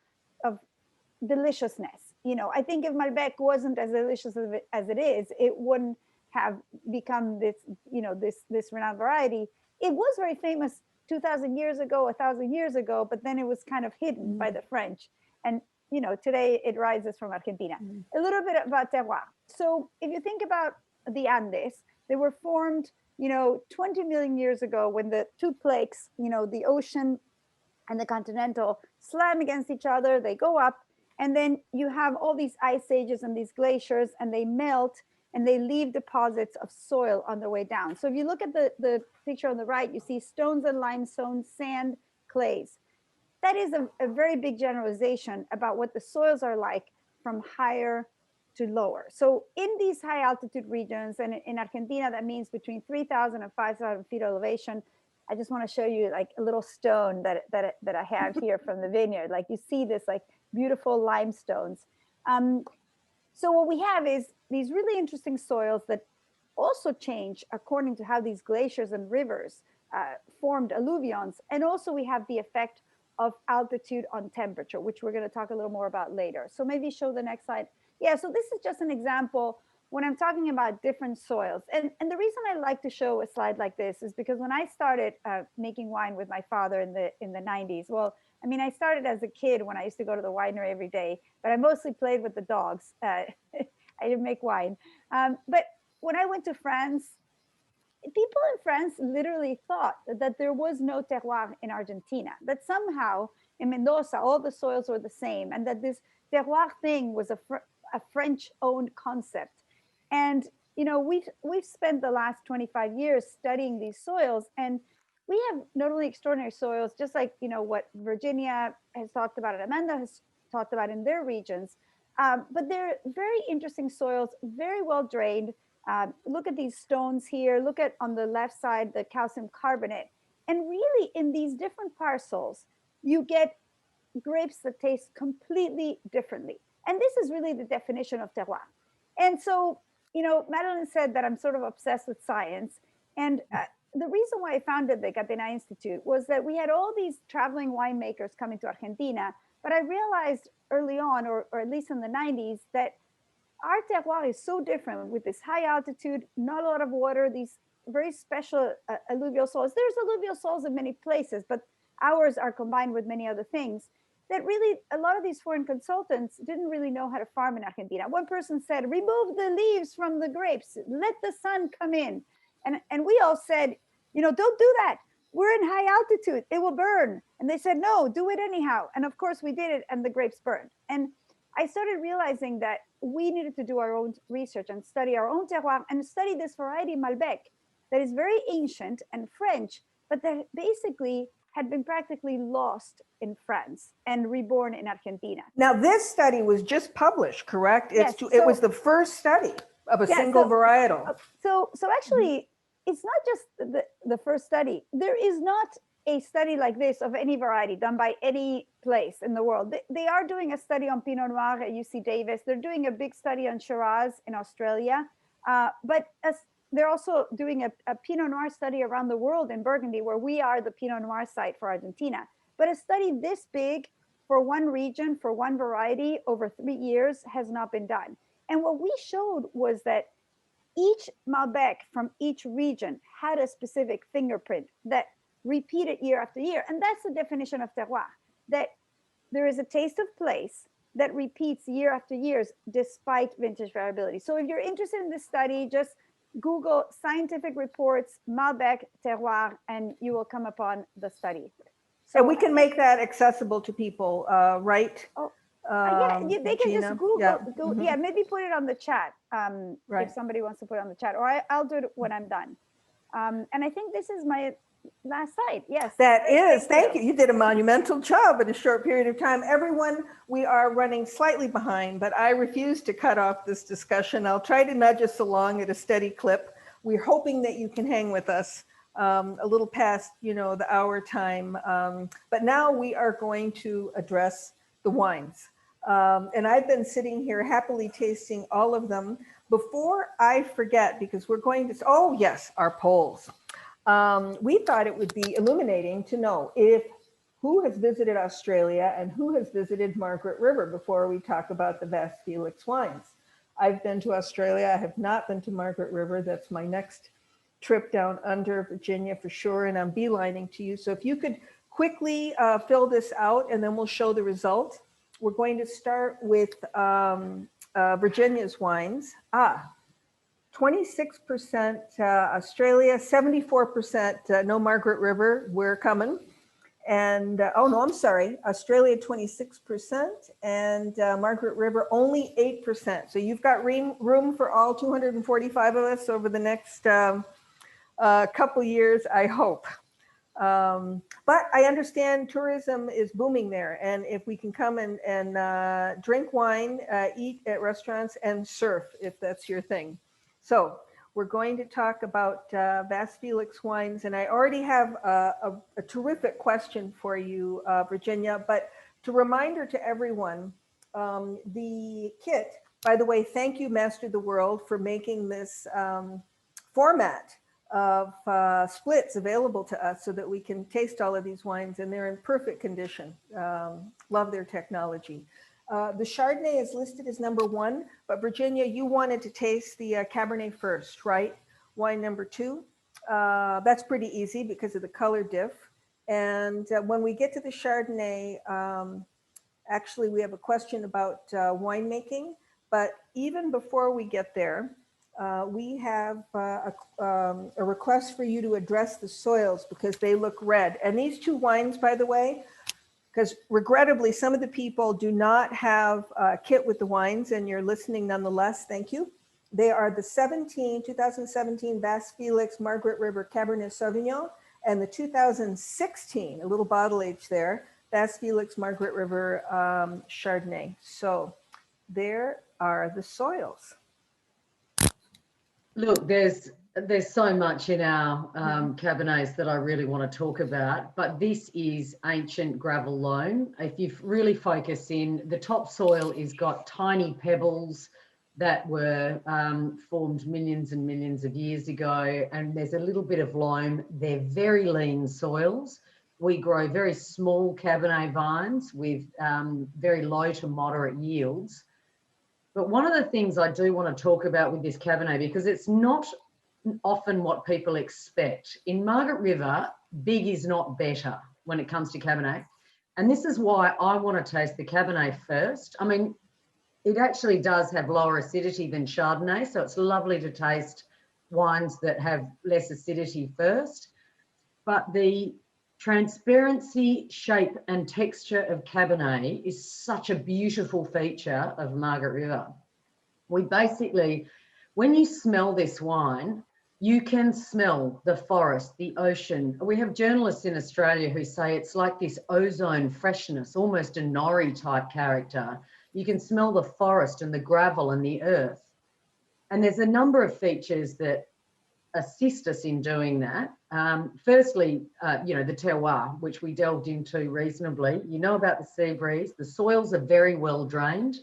deliciousness. You know, I think if Malbec wasn't as delicious as it is, it wouldn't have become this, you know, this renowned variety. It was very famous 2,000 years ago, 1,000 years ago, but then it was kind of hidden by the French. And, you know, today it rises from Argentina. A little bit about terroir. So if you think about the Andes, they were formed, you know, 20 million years ago when the two plaques, you know, the ocean and the continental slam against each other, they go up, and then you have all these ice ages and these glaciers, and they melt and they leave deposits of soil on their way down. So if you look at the picture on the right, you see stones and limestone, sand, clays. That is a very big generalization about what the soils are like from higher to lower. So in these high altitude regions, and in Argentina, that means between 3,000 and 5,000 feet elevation. I just want to show you like a little stone that I have here from the vineyard. Like you see this like beautiful limestones. So what we have is these really interesting soils that also change according to how these glaciers and rivers formed alluvions. And also we have the effect of altitude on temperature, which we're going to talk a little more about later. So maybe show the next slide. Yeah, so this is just an example when I'm talking about different soils. And the reason I like to show a slide like this is because when I started making wine with my father in the 90s, well, I mean, I started as a kid when I used to go to the winery every day, but I mostly played with the dogs. I didn't make wine. But when I went to France, people in France literally thought that there was no terroir in Argentina, that somehow in Mendoza, all the soils were the same, and that this terroir thing was a French-owned concept. And you know, we've spent the last 25 years studying these soils, and we have not only extraordinary soils, just like, you know, what Virginia has talked about and Amanda has talked about in their regions, but they're very interesting soils, very well drained. Look at these stones here. Look at on the left side, the calcium carbonate. And really in these different parcels, you get grapes that taste completely differently. And this is really the definition of terroir. And so, you know, Madeline said that I'm sort of obsessed with science. And the reason why I founded the Catena Institute was that we had all these traveling winemakers coming to Argentina, but I realized early on, or at least in the 90s, that our terroir is so different with this high altitude, not a lot of water, these very special alluvial soils. There's alluvial soils in many places, but ours are combined with many other things that really a lot of these foreign consultants didn't really know how to farm in Argentina. One person said, remove the leaves from the grapes, let the sun come in. And we all said, you know, don't do that. We're in high altitude, it will burn. And they said, no, do it anyhow. And of course we did it and the grapes burned. And I started realizing that we needed to do our own research and study our own terroir and study this variety Malbec that is very ancient and French, but that basically had been practically lost in France and reborn in Argentina. Now, this study was just published, correct? Yes, It was the first study of a single varietal. So actually, it's not just the first study. There is not a study like this of any variety done by any place in the world. They are doing a study on Pinot Noir at UC Davis. They're doing a big study on Shiraz in Australia. But they're also doing a Pinot Noir study around the world in Burgundy, where we are the Pinot Noir site for Argentina. But a study this big for one region, for one variety over 3 years has not been done. And what we showed was that each Malbec from each region had a specific fingerprint that repeated year after year. And that's the definition of terroir, that there is a taste of place that repeats year after years despite vintage variability. So if you're interested in this study, just Google scientific reports, Malbec terroir, and you will come upon the study. So, and we can make that accessible to people, right? Oh, they can Gina? just Google. Yeah. Maybe put it on the chat Right. if somebody wants to put it on the chat, or I'll do it when I'm done. And I think this is my last slide. Yes. That is, thank you. You did a monumental job in a short period of time. Everyone, we are running slightly behind, but I refuse to cut off this discussion. I'll try to nudge us along at a steady clip. We're hoping that you can hang with us a little past, the hour time. But now we are going to address the wines. And I've been sitting here happily tasting all of them. Before I forget, because we're going to, oh yes, our polls. We thought it would be illuminating to know who has visited Australia and who has visited Margaret River before we talk about the Vas Felix wines. I've been to Australia. I have not been to Margaret River. That's my next trip down under Virginia for sure. And I'm beelining to you. So if you could quickly fill this out and then we'll show the result. We're going to start with Virginia's wines. 26% Australia, 74% no Margaret River, we're coming. And, oh no, I'm sorry, Australia 26% and Margaret River only 8%. So you've got room for all 245 of us over the next couple years, I hope. But I understand tourism is booming there. And if we can come and drink wine, eat at restaurants and surf, if that's your thing. So we're going to talk about Vas Felix wines. And I already have a terrific question for you, Virginia, but to reminder to everyone, the kit, by the way, thank you, Master the World, for making this format of splits available to us so that we can taste all of these wines, and they're in perfect condition. Love their technology. The Chardonnay is listed as number 1, but Virginia, you wanted to taste the Cabernet first, right? Wine number 2. That's pretty easy because of the color diff. And when we get to the Chardonnay, actually we have a question about winemaking, but even before we get there, we have a request for you to address the soils because they look red. And these 2 wines, by the way, because regrettably, some of the people do not have a kit with the wines and you're listening nonetheless, thank you. They are the 2017 Vas Felix Margaret River Cabernet Sauvignon and the 2016, a little bottle age there, Vas Felix Margaret River Chardonnay. So there are the soils. Look, there's so much in our Cabernets that I really want to talk about, but this is ancient gravel loam. If you really focus in, the topsoil is got tiny pebbles that were formed millions and millions of years ago, and there's a little bit of loam. They're very lean soils. We grow very small Cabernet vines with very low to moderate yields. But one of the things I do want to talk about with this Cabernet, because it's not often what people expect. In Margaret River, big is not better when it comes to Cabernet. And this is why I want to taste the Cabernet first. I mean, it actually does have lower acidity than Chardonnay, so it's lovely to taste wines that have less acidity first. But the transparency, shape and texture of Cabernet is such a beautiful feature of Margaret River. We basically, when you smell this wine, you can smell the forest, the ocean. We have journalists in Australia who say it's like this ozone freshness, almost a nori type character. You can smell the forest and the gravel and the earth. And there's a number of features that assist us in doing that. Firstly, the terroir, which we delved into reasonably. You know about the sea breeze. The soils are very well drained.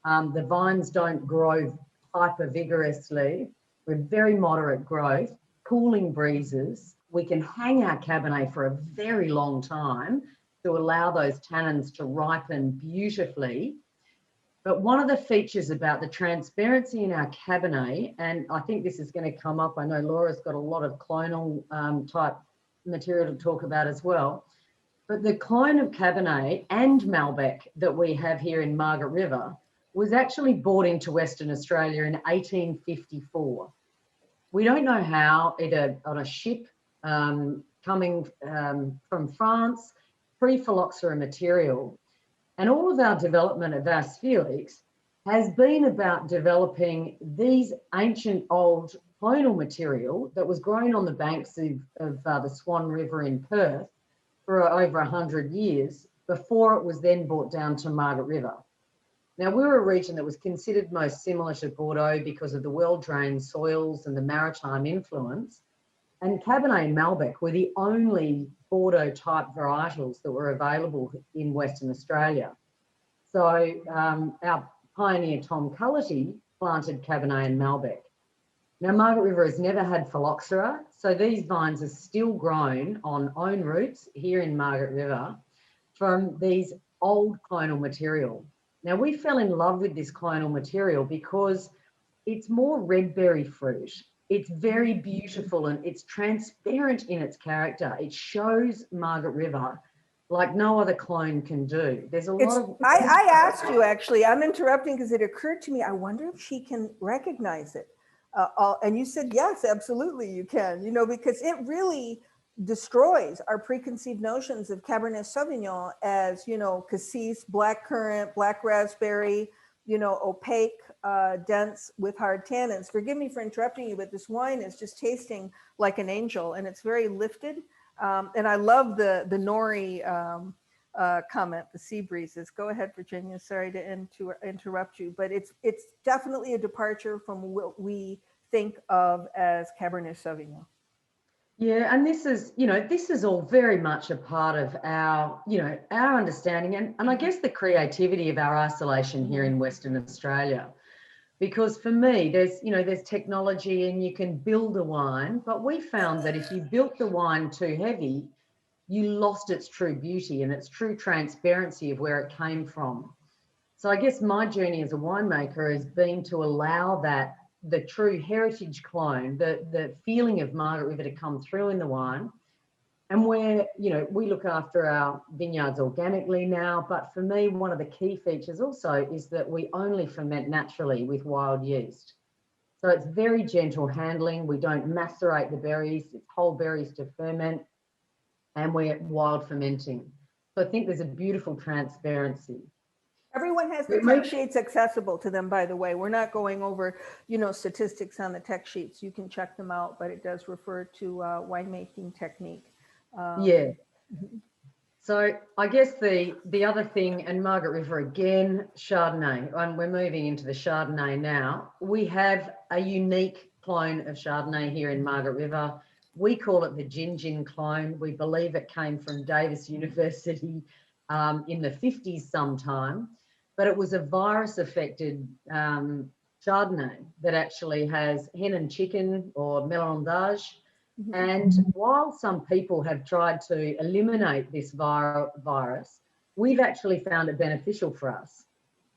The vines don't grow hyper vigorously. With very moderate growth, cooling breezes. We can hang our Cabernet for a very long time to allow those tannins to ripen beautifully. But one of the features about the transparency in our Cabernet, and I think this is going to come up, I know Laura's got a lot of clonal type material to talk about as well, but the clone of Cabernet and Malbec that we have here in Margaret River was actually brought into Western Australia in 1854. We don't know how, either on a ship coming from France, pre-phylloxera material. And all of our development at Vas Felix has been about developing these ancient old clonal material that was grown on the banks of the Swan River in Perth for over 100 years before it was then brought down to Margaret River. Now, we're a region that was considered most similar to Bordeaux because of the well-drained soils and the maritime influence. And Cabernet and Malbec were the only Bordeaux type varietals that were available in Western Australia. So our pioneer Tom Cullity planted Cabernet and Malbec. Now, Margaret River has never had phylloxera, so these vines are still grown on own roots here in Margaret River from these old clonal material. Now, we fell in love with this clonal material because it's more red berry fruit. It's very beautiful and it's transparent in its character. It shows Margaret River like no other clone can do. There's a lot of... I asked you, actually, I'm interrupting because it occurred to me, I wonder if she can recognize it. And you said, yes, absolutely you can, you know, because it really destroys our preconceived notions of Cabernet Sauvignon as, you know, cassis, blackcurrant, black raspberry, you know, opaque, dense with hard tannins. Forgive me for interrupting you, but this wine is just tasting like an angel and it's very lifted. And I love the nori comment, the sea breezes. Go ahead, Virginia. Sorry to interrupt you, but it's definitely a departure from what we think of as Cabernet Sauvignon. Yeah, and this is, you know, this is all very much a part of our, you know, our understanding and I guess the creativity of our isolation here in Western Australia. Because for me, there's, you know, there's technology and you can build a wine, but we found that if you built the wine too heavy, you lost its true beauty and its true transparency of where it came from. So I guess my journey as a winemaker has been to allow that, the true heritage clone, the feeling of Margaret River to come through in the wine. And where, you know, we look after our vineyards organically now, but for me, one of the key features also is that we only ferment naturally with wild yeast. So it's very gentle handling. We don't macerate the berries, it's whole berries to ferment, and we're wild fermenting. So I think there's a beautiful transparency. Everyone has the tech sheets accessible to them, by the way. We're not going over, you know, statistics on the tech sheets. You can check them out, but it does refer to winemaking technique. Yeah. So I guess the other thing, and Margaret River again, Chardonnay, and we're moving into the Chardonnay now. We have a unique clone of Chardonnay here in Margaret River. We call it the Gin clone. We believe it came from Davis University in the 50s sometime, but it was a virus-affected Chardonnay that actually has hen and chicken or mélange. And while some people have tried to eliminate this virus, we've actually found it beneficial for us.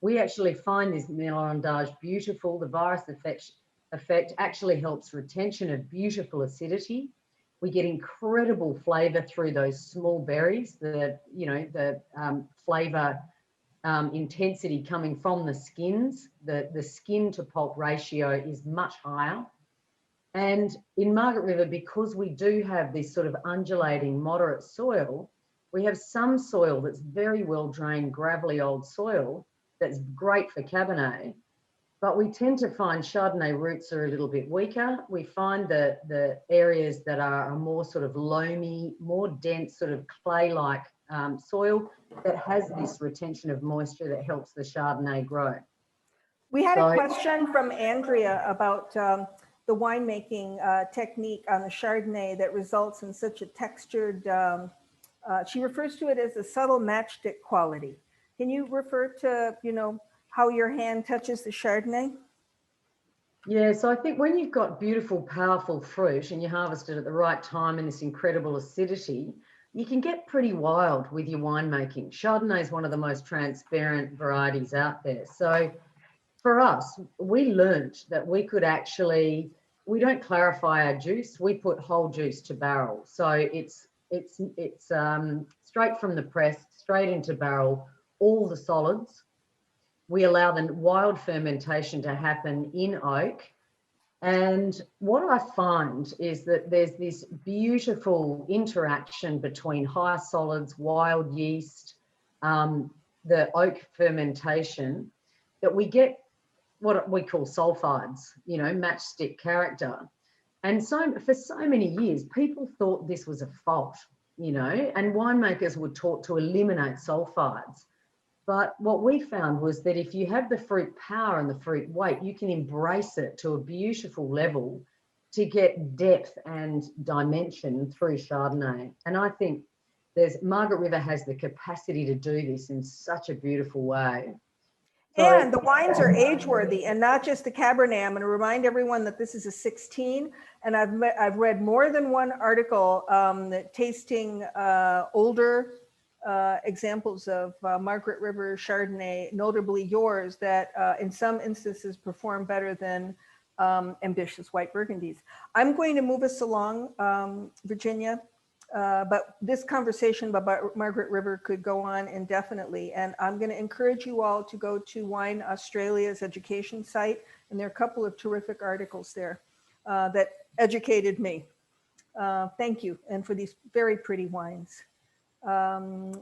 We actually find this mélange beautiful. The virus effect actually helps retention of beautiful acidity. We get incredible flavour through those small berries. The flavour intensity coming from the skins. The skin to pulp ratio is much higher. And in Margaret River, because we do have this sort of undulating, moderate soil, we have some soil that's very well drained, gravelly old soil that's great for Cabernet, but we tend to find Chardonnay roots are a little bit weaker. We find that the areas that are a more sort of loamy, more dense sort of clay-like soil that has this retention of moisture that helps the Chardonnay grow. We had a question from Andrea about the winemaking technique on the Chardonnay that results in such a textured, she refers to it as a subtle matchstick quality. Can you refer to, you know, how your hand touches the Chardonnay? Yeah, so I think when you've got beautiful, powerful fruit and you harvest it at the right time and this incredible acidity, you can get pretty wild with your winemaking. Chardonnay is one of the most transparent varieties out there. So for us, we learned that we could actually, we don't clarify our juice, we put whole juice to barrel. So it's straight from the press, straight into barrel, all the solids. We allow the wild fermentation to happen in oak. And what I find is that there's this beautiful interaction between high solids, wild yeast, the oak fermentation, that we get what we call sulfides, you know, matchstick character. And so for so many years, people thought this was a fault, you know, and winemakers were taught to eliminate sulfides. But what we found was that if you have the fruit power and the fruit weight, you can embrace it to a beautiful level to get depth and dimension through Chardonnay. And I think Margaret River has the capacity to do this in such a beautiful way. And the wines are age-worthy and not just the Cabernet. I'm going to remind everyone that this is a 16, and I've read more than one article tasting older examples of Margaret River Chardonnay, notably yours, that in some instances perform better than ambitious white Burgundies. I'm going to move us along, Virginia. But this conversation about Margaret River could go on indefinitely. And I'm going to encourage you all to go to Wine Australia's education site. And there are a couple of terrific articles there that educated me. Thank you. And for these very pretty wines.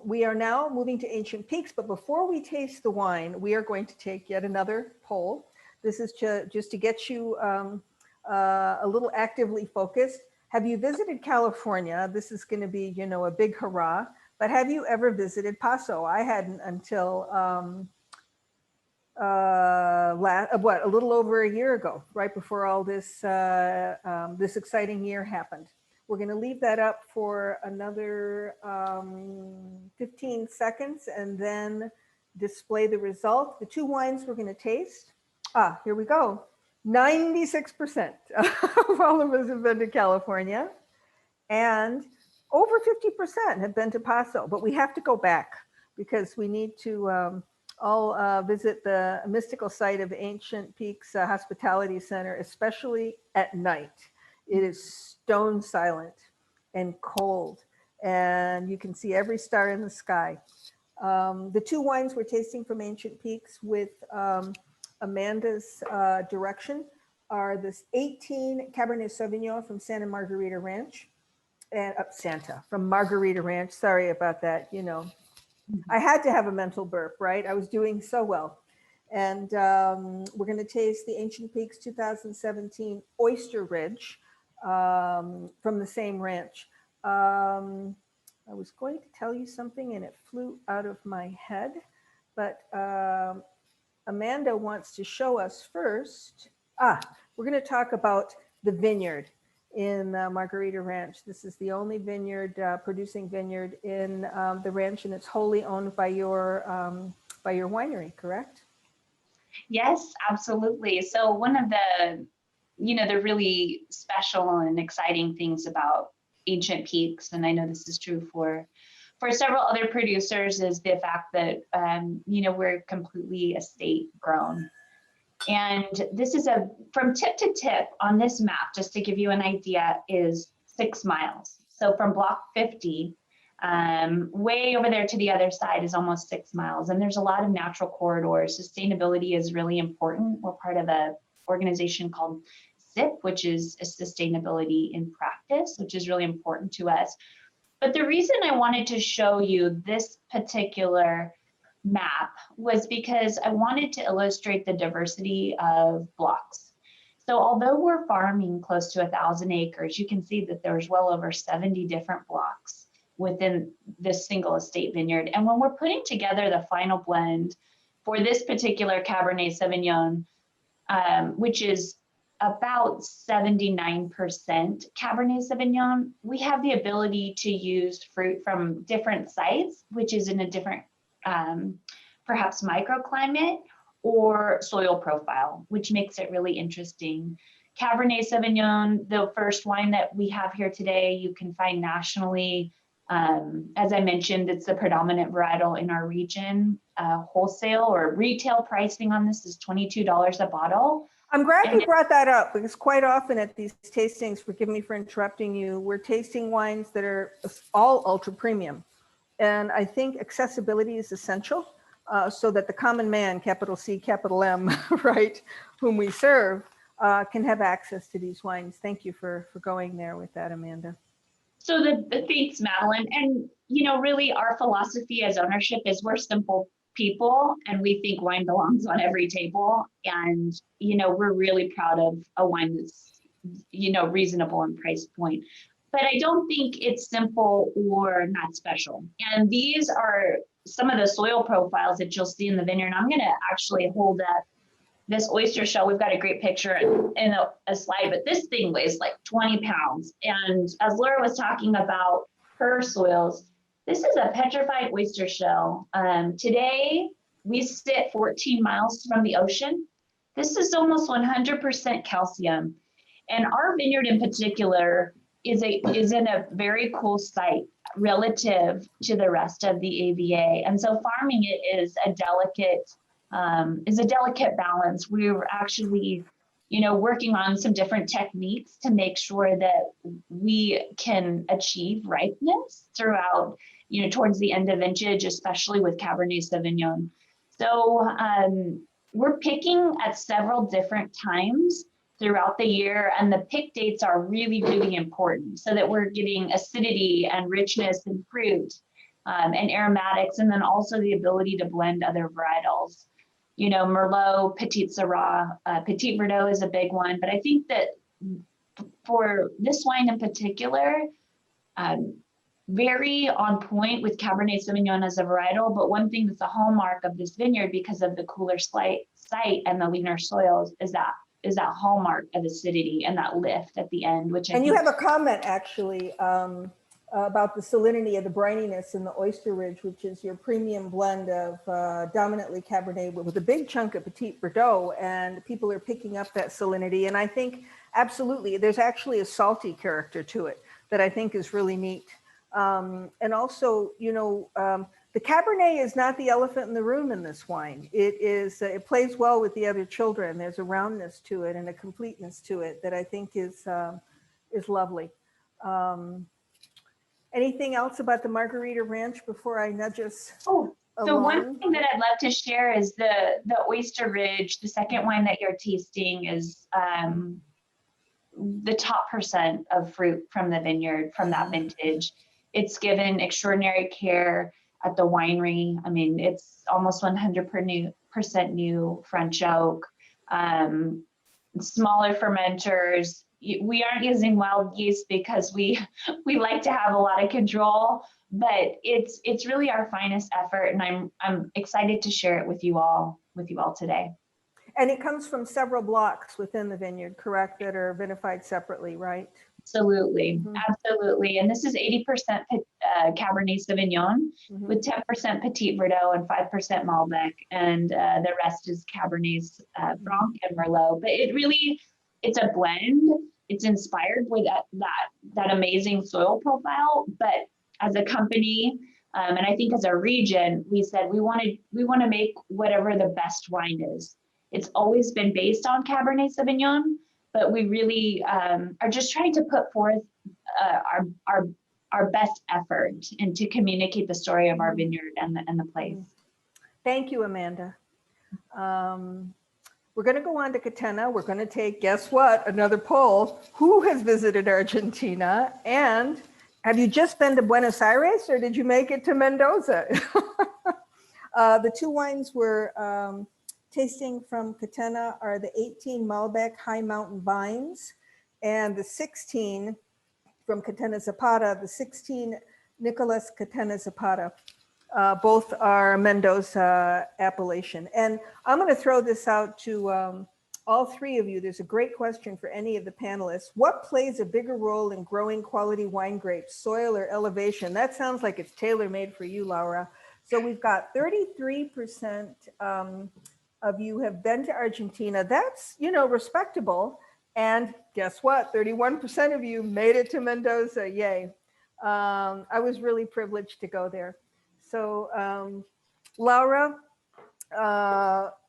We are now moving to Ancient Peaks. But before we taste the wine, we are going to take yet another poll. This is just to get you a little actively focused. Have you visited California? This is going to be, you know, a big hurrah. But have you ever visited Paso? I hadn't until a little over a year ago, right before all this this exciting year happened. We're going to leave that up for another 15 seconds and then display the result. The two wines we're going to taste. Here we go. 96% of all of us have been to California, and over 50% have been to Paso, but we have to go back because we need to all visit the mystical site of Ancient Peaks Hospitality Center, especially at night. It is stone silent and cold, and you can see every star in the sky. The two wines we're tasting from Ancient Peaks with Amanda's direction are this 18 Cabernet Sauvignon from Santa Margarita Ranch and from Margarita Ranch. Sorry about that. You know, I had to have a mental burp, right? I was doing so well. And we're going to taste the Ancient Peaks 2017 Oyster Ridge from the same ranch. I was going to tell you something and it flew out of my head, but Amanda wants to show us first. We're going to talk about the vineyard in Margarita Ranch. This is the only vineyard, producing vineyard in the ranch, and it's wholly owned by your winery, correct? Yes, absolutely. So one of the, the really special and exciting things about Ancient Peaks, and I know this is true for several other producers, is the fact that, we're completely estate grown. And this is from tip to tip on this map, just to give you an idea, is 6 miles. So from block 50, way over there to the other side is almost 6 miles. And there's a lot of natural corridors. Sustainability is really important. We're part of an organization called SIP, which is a sustainability in practice, which is really important to us. But the reason I wanted to show you this particular map was because I wanted to illustrate the diversity of blocks. So although we're farming close to 1,000 acres, you can see that there's well over 70 different blocks within this single estate vineyard. And when we're putting together the final blend for this particular Cabernet Sauvignon, which is about 79% Cabernet Sauvignon, we have the ability to use fruit from different sites, which is in a different perhaps microclimate or soil profile, which makes it really interesting. Cabernet Sauvignon, the first wine that we have here today, you can find nationally. As I mentioned, it's the predominant varietal in our region. Wholesale or retail pricing on this is $22 a bottle. I'm glad you brought that up because quite often at these tastings, forgive me for interrupting you, we're tasting wines that are all ultra premium. And I think accessibility is essential so that the common man, capital C, capital M, right, whom we serve, can have access to these wines. Thank you for going there with that, Amanda. So thanks, Madeline. And, really our philosophy as ownership is we're simple people and we think wine belongs on every table. And, we're really proud of a wine that's, reasonable in price point. But I don't think it's simple or not special. And these are some of the soil profiles that you'll see in the vineyard. I'm going to actually hold up this oyster shell, we've got a great picture in a slide, but this thing weighs like 20 pounds. And as Laura was talking about her soils, this is a petrified oyster shell. Today, we sit 14 miles from the ocean. This is almost 100% calcium. And our vineyard in particular is in a very cool site relative to the rest of the AVA. And so farming it is a delicate balance. We're actually, working on some different techniques to make sure that we can achieve ripeness throughout, towards the end of vintage, especially with Cabernet Sauvignon. So we're picking at several different times throughout the year, and the pick dates are really, really important so that we're getting acidity and richness and fruit and aromatics, and then also the ability to blend other varietals. Merlot, Petit Syrah, Petit Verdot is a big one, but I think that for this wine in particular, very on point with Cabernet Sauvignon as a varietal, but one thing that's a hallmark of this vineyard because of the cooler site and the leaner soils is that hallmark of acidity and that lift at the end, you have a comment actually about the salinity of the brininess in the Oyster Ridge, which is your premium blend of dominantly Cabernet with a big chunk of Petit Verdot, and people are picking up that salinity. And I think absolutely, there's actually a salty character to it that I think is really neat. And also, the Cabernet is not the elephant in the room in this wine. It plays well with the other children. There's a roundness to it and a completeness to it that I think is lovely. Anything else about the Margarita Ranch before I nudge us along? So one thing that I'd love to share is the Oyster Ridge. The second wine that you're tasting is the top % of fruit from the vineyard from that vintage. It's given extraordinary care at the winery. I mean, it's almost 100% new French oak, smaller fermenters. We aren't using wild yeast because we like to have a lot of control, but it's really our finest effort, and I'm excited to share it with you all today. And it comes from several blocks within the vineyard, correct, that are vinified separately, right? Absolutely, absolutely. And this is 80% Cabernet Sauvignon with 10% Petit Verdot and 5% Malbec, and the rest is Cabernet Franc and Merlot. But it's a blend. It's inspired with that amazing soil profile. But as a company, and I think as a region, we said we want to make whatever the best wine is. It's always been based on Cabernet Sauvignon, but we really are just trying to put forth our best effort and to communicate the story of our vineyard and the place. Thank you, Amanda. We're going to go on to Catena. We're going to take, guess what, another poll. Who has visited Argentina? And have you just been to Buenos Aires, or did you make it to Mendoza? The two wines we're tasting from Catena are the 18 Malbec High Mountain Vines and the 16 from Catena Zapata, the 16 Nicolas Catena Zapata. Both are Mendoza appellation. And I'm going to throw this out to all three of you. There's a great question for any of the panelists. What plays a bigger role in growing quality wine grapes, soil or elevation? That sounds like it's tailor-made for you, Laura. So we've got 33% of you have been to Argentina. That's, respectable. And guess what? 31% of you made it to Mendoza. Yay. I was really privileged to go there. So Laura,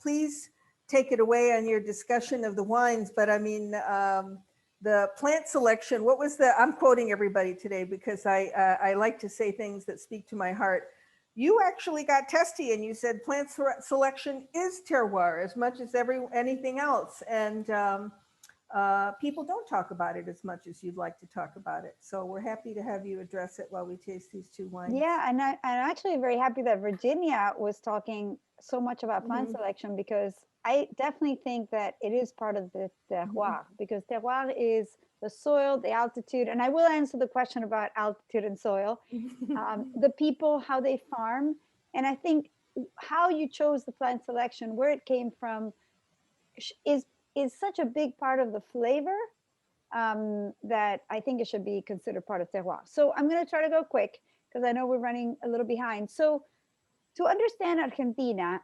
please take it away on your discussion of the wines. But I mean, the plant selection, I'm quoting everybody today because I like to say things that speak to my heart. You actually got testy and you said plant selection is terroir as much as anything else. And people don't talk about it as much as you'd like to talk about it. So we're happy to have you address it while we taste these two wines. Yeah, and I'm actually very happy that Virginia was talking so much about plant selection, because I definitely think that it is part of the terroir, because terroir is the soil, the altitude, and I will answer the question about altitude and soil, the people, how they farm. And I think how you chose the plant selection, where it came from, is such a big part of the flavor that I think it should be considered part of terroir. So I'm going to try to go quick because I know we're running a little behind. So to understand Argentina,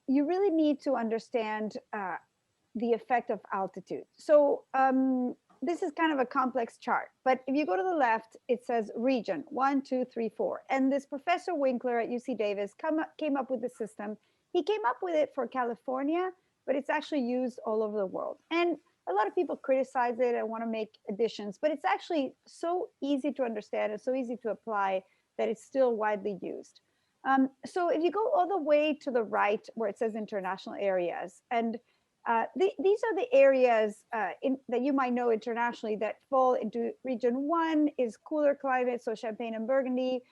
you really need to understand the effect of altitude. So this is kind of a complex chart, but if you go to the left, it says region 1, 2, 3, 4. And this Professor Winkler at UC Davis came up with the system. He came up with it for California, but it's actually used all over the world. And a lot of people criticize it and want to make additions, but it's actually so easy to understand and so easy to apply that it's still widely used. So if you go all the way to the right where it says international areas, and these are the areas that you might know internationally that fall into region 1 is cooler climate, so Champagne and Burgundy.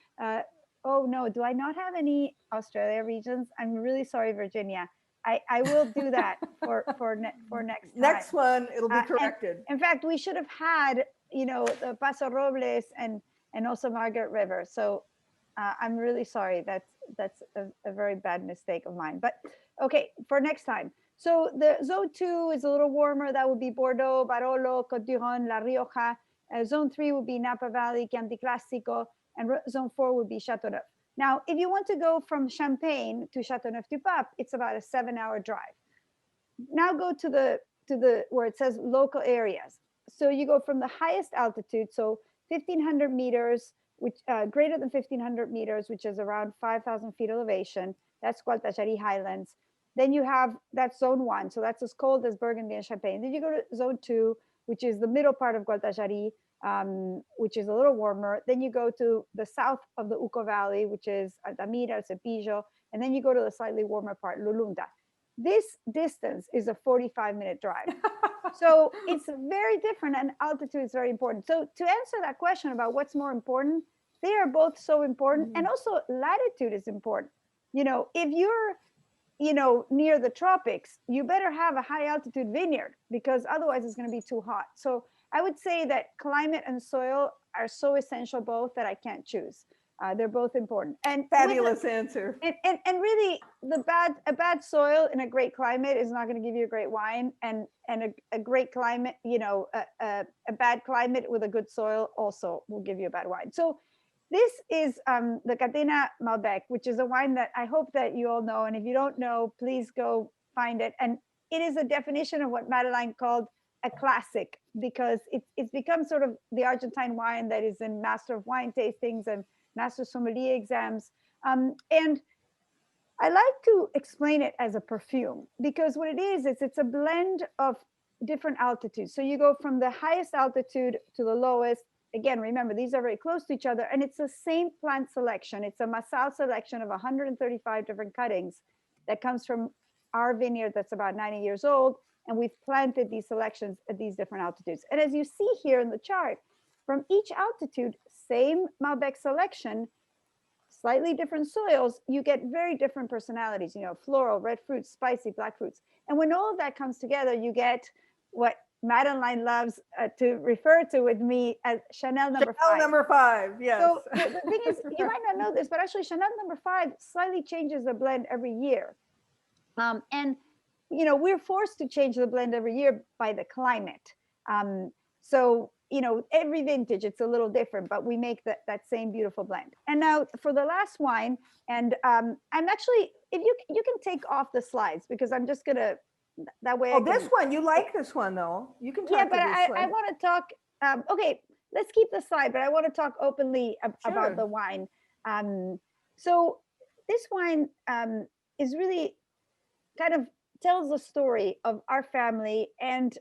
Oh no, do I not have any Australia regions? I'm really sorry, Virginia. I will do that for next time. Next one, it'll be corrected. In fact, we should have had, the Paso Robles and also Margaret River. So I'm really sorry. That's a very bad mistake of mine. But okay, for next time. So the zone 2 is a little warmer. That would be Bordeaux, Barolo, Côte d'Iron, La Rioja. Zone 3 would be Napa Valley, Chianti Classico, and zone 4 would be Châteauneuf. Now, if you want to go from Champagne to Châteauneuf-du-Pape, it's about a 7-hour drive. Now go to the where it says local areas. So you go from the highest altitude, so 1,500 meters, which greater than 1,500 meters, which is around 5,000 feet elevation. That's Gualtajari Highlands. Then you have, that's zone 1, so that's as cold as Burgundy and Champagne. Then you go to zone 2, which is the middle part of Gualtajari, which is a little warmer. Then you go to the south of the Uco Valley, which is Altamira, Cepillo, and then you go to the slightly warmer part, Lulunda. This distance is a 45-minute drive. So it's very different, and altitude is very important. So to answer that question about what's more important, they are both so important. And also latitude is important. If you're near the tropics, you better have a high altitude vineyard because otherwise it's going to be too hot. So I would say that climate and soil are so essential both that I can't choose. They're both important. And fabulous answer. And really, a bad soil in a great climate is not going to give you a great wine, and a great climate, a bad climate with a good soil also will give you a bad wine. So this is the Catena Malbec, which is a wine that I hope that you all know. And if you don't know, please go find it. And it is a definition of what Madeline called a classic, because it's become sort of the Argentine wine that is in Master of Wine tastings and Master Sommelier exams. And I like to explain it as a perfume, because what it is it's a blend of different altitudes. So you go from the highest altitude to the lowest. Again, remember, these are very close to each other, and it's the same plant selection. It's a Massal selection of 135 different cuttings that comes from our vineyard that's about 90 years old, and we've planted these selections at these different altitudes. And as you see here in the chart, from each altitude, same Malbec selection, slightly different soils, you get very different personalities, floral, red fruits, spicy, black fruits. And when all of that comes together, you get what Madeline loves to refer to with me as Chanel number 5. Chanel number 5, yes. So the thing is, you might not know this, but actually Chanel number 5 slightly changes the blend every year. And, we're forced to change the blend every year by the climate. So, every vintage, it's a little different, but we make that same beautiful blend. And now for the last wine, and I'm actually, if you can take off the slides, because I'm just going to, that way. This one, you like this one though. You can talk. Yeah, but I want to talk. Okay, let's keep the slide, but I want to talk openly about the wine. So this wine is really kind of tells the story of our family and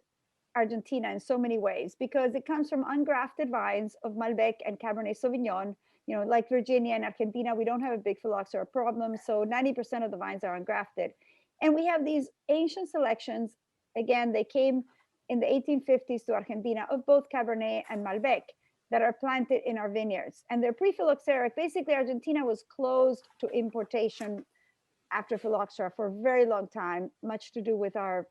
Argentina in so many ways, because it comes from ungrafted vines of Malbec and Cabernet Sauvignon. Like Virginia and Argentina, we don't have a big phylloxera problem, so 90% of the vines are ungrafted. And we have these ancient selections. Again, they came in the 1850s to Argentina of both Cabernet and Malbec that are planted in our vineyards. And they're pre-phylloxeric. Basically, Argentina was closed to importation after phylloxera for a very long time, much to do with our,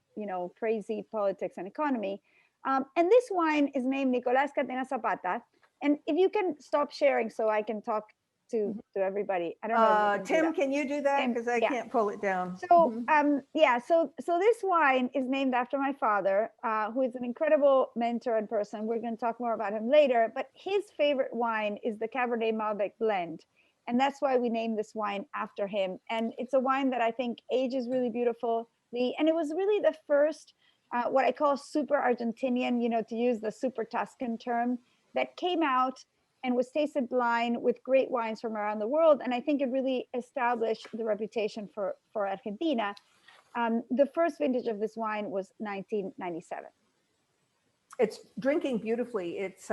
crazy politics and economy. And this wine is named Nicolás Catena Zapata. And if you can stop sharing so I can talk to everybody. I don't know. If you Tim, can can you do that? Tim, Because I yeah. can't pull it down. So, yeah, so this wine is named after my father, who is an incredible mentor and person. We're going to talk more about him later, but his favorite wine is the Cabernet Malbec blend. And that's why we named this wine after him. And it's a wine that I think ages really beautifully. And it was really the first, what I call super Argentinian, you know, to use the super Tuscan term, that came out and was tasted blind with great wines from around the world. And I think it really established the reputation for Argentina. The first vintage of this wine was 1997. It's drinking beautifully. It's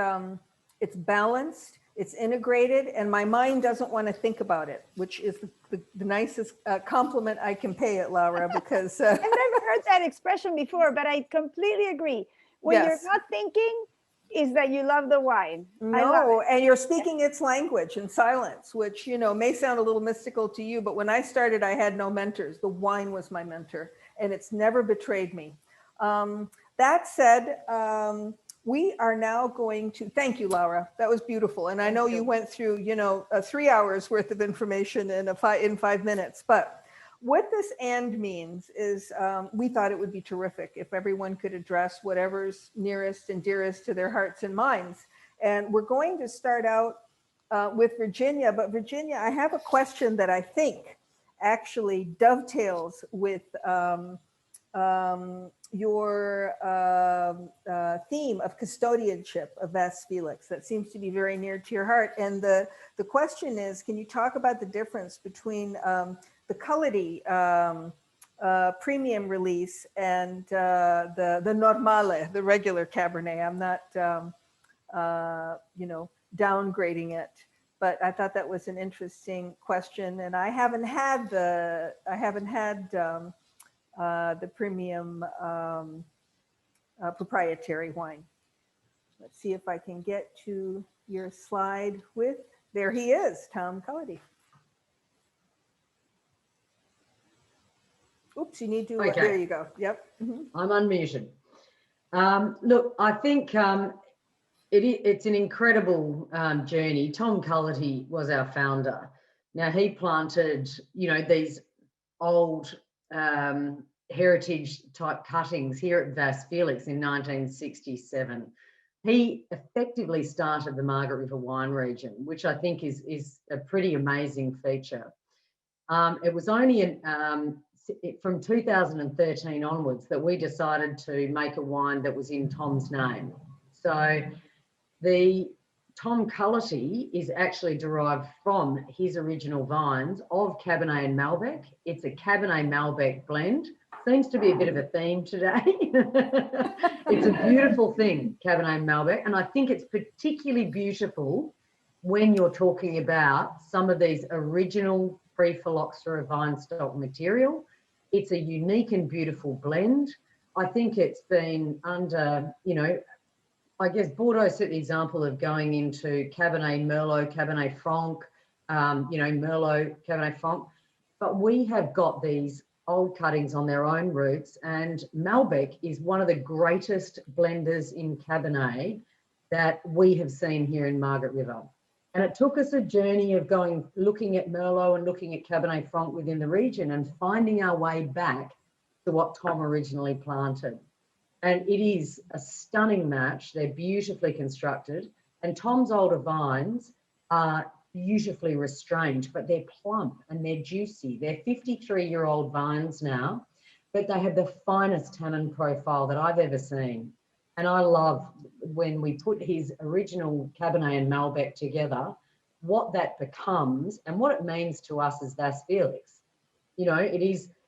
balanced, it's integrated, and my mind doesn't want to think about it, which is the nicest compliment I can pay it, Laura, because I've never heard that expression before, but I completely agree. When Yes. you're not thinking, is that you love the wine. I love no, it. and you're speaking its language in silence, which, you know, may sound a little mystical to you, but when I started, I had no mentors. The wine was my mentor, and it's never betrayed me. That said, we are now going to, thank you, Laura. That was beautiful. And I know you went through, you know, 3 hours worth of information in 5 minutes, but what this and means is we thought it would be terrific if everyone could address whatever's nearest and dearest to their hearts and minds. And we're going to start out with Virginia, but Virginia, I have a question that I think actually dovetails with your theme of custodianship of Vas Felix. That seems to be very near to your heart. And the question is, can you talk about the difference between the Cullity premium release and the Normale, the regular Cabernet? I'm not, you know, downgrading it, but I thought that was an interesting question. And I haven't had the premium proprietary wine. Let's see if I can get to your slide with, there he is, Tom Cullity. Oops, you need to, Okay. There you go, yep. I'm unmuted. Look, I think it's an incredible journey. Tom Cullity was our founder. Now, he planted, you know, these old heritage type cuttings here at Vas Felix in 1967. He effectively started the Margaret River wine region, which I think is a pretty amazing feature. It was only from 2013 onwards that we decided to make a wine that was in Tom's name. So the Tom Cullity is actually derived from his original vines of Cabernet and Malbec. It's a Cabernet Malbec blend. Seems to be a bit of a theme today. It's a beautiful thing, Cabernet and Malbec. And I think it's particularly beautiful when you're talking about some of these original pre-phylloxera vine stock material. It's a unique and beautiful blend. I think it's been under, you know, I guess Bordeaux set the example of going into Cabernet Merlot, Cabernet Franc, you know, Merlot, Cabernet Franc. But we have got these old cuttings on their own roots, and Malbec is one of the greatest blenders in Cabernet that we have seen here in Margaret River. And it took us a journey of looking at Merlot and looking at Cabernet Franc within the region and finding our way back to what Tom originally planted. And it is a stunning match. They're beautifully constructed. And Tom's older vines are beautifully restrained, but they're plump and they're juicy. They're 53-year-old vines now, but they have the finest tannin profile that I've ever seen. And I love when we put his original Cabernet and Malbec together, what that becomes and what it means to us as Vas Felix. You know,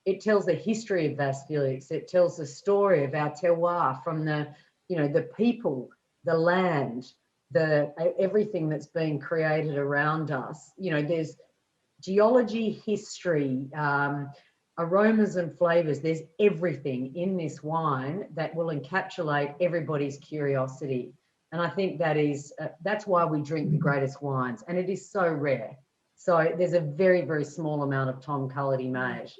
it tells the history of Vas Felix. It tells the story of our terroir from the, you know, the people, the land, everything that's being created around us. You know, there's geology, history, aromas and flavors. There's everything in this wine that will encapsulate everybody's curiosity. And I think that's why we drink the greatest wines, and it is so rare. So there's a very, very small amount of Tom Cullity made.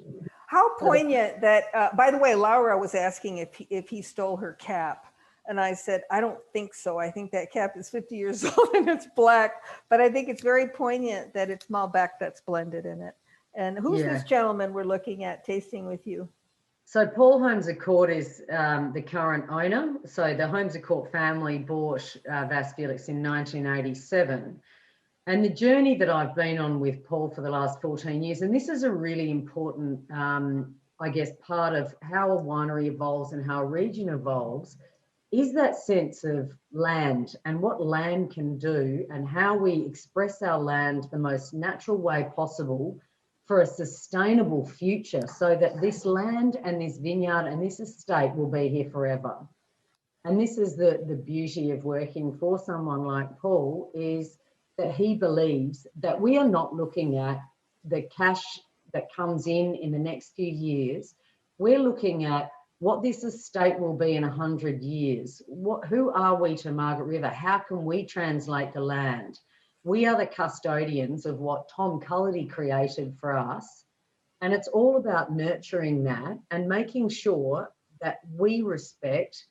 How poignant that, by the way, Laura was asking if he stole her cap. And I said, I don't think so. I think that cap is 50 years old and it's black, but I think it's very poignant that it's Malbec that's blended in it. And who's Yeah. this gentleman we're looking at tasting with you? So Paul Holmes à Court is the current owner. So the Holmes à Court family bought Vas Felix in 1987. And the journey that I've been on with Paul for the last 14 years, and this is a really important, I guess, part of how a winery evolves and how a region evolves, is that sense of land and what land can do and how we express our land the most natural way possible for a sustainable future, so that this land and this vineyard and this estate will be here forever. And this is the beauty of working for someone like Paul, is that he believes that we are not looking at the cash that comes in the next few years. We're looking at what this estate will be in 100 years. Who are we to Margaret River? How can we translate the land? We are the custodians of what Tom Cullity created for us. And it's all about nurturing that and making sure that we respect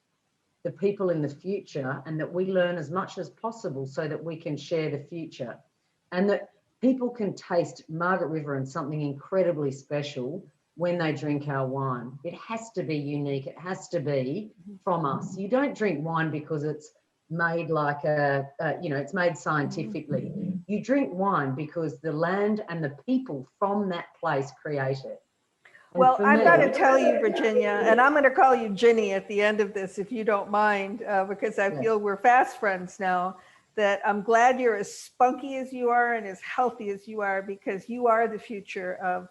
the people in the future and that we learn as much as possible so that we can share the future. And that people can taste Margaret River and something incredibly special when they drink our wine. It has to be unique. It has to be from us. You don't drink wine because it's made like it's made scientifically. You drink wine because the land and the people from that place create it. And well, I've got to me, tell you, Virginia, and I'm going to call you Ginny at the end of this, if you don't mind, because I feel we're fast friends now, that I'm glad you're as spunky as you are and as healthy as you are, because you are the future of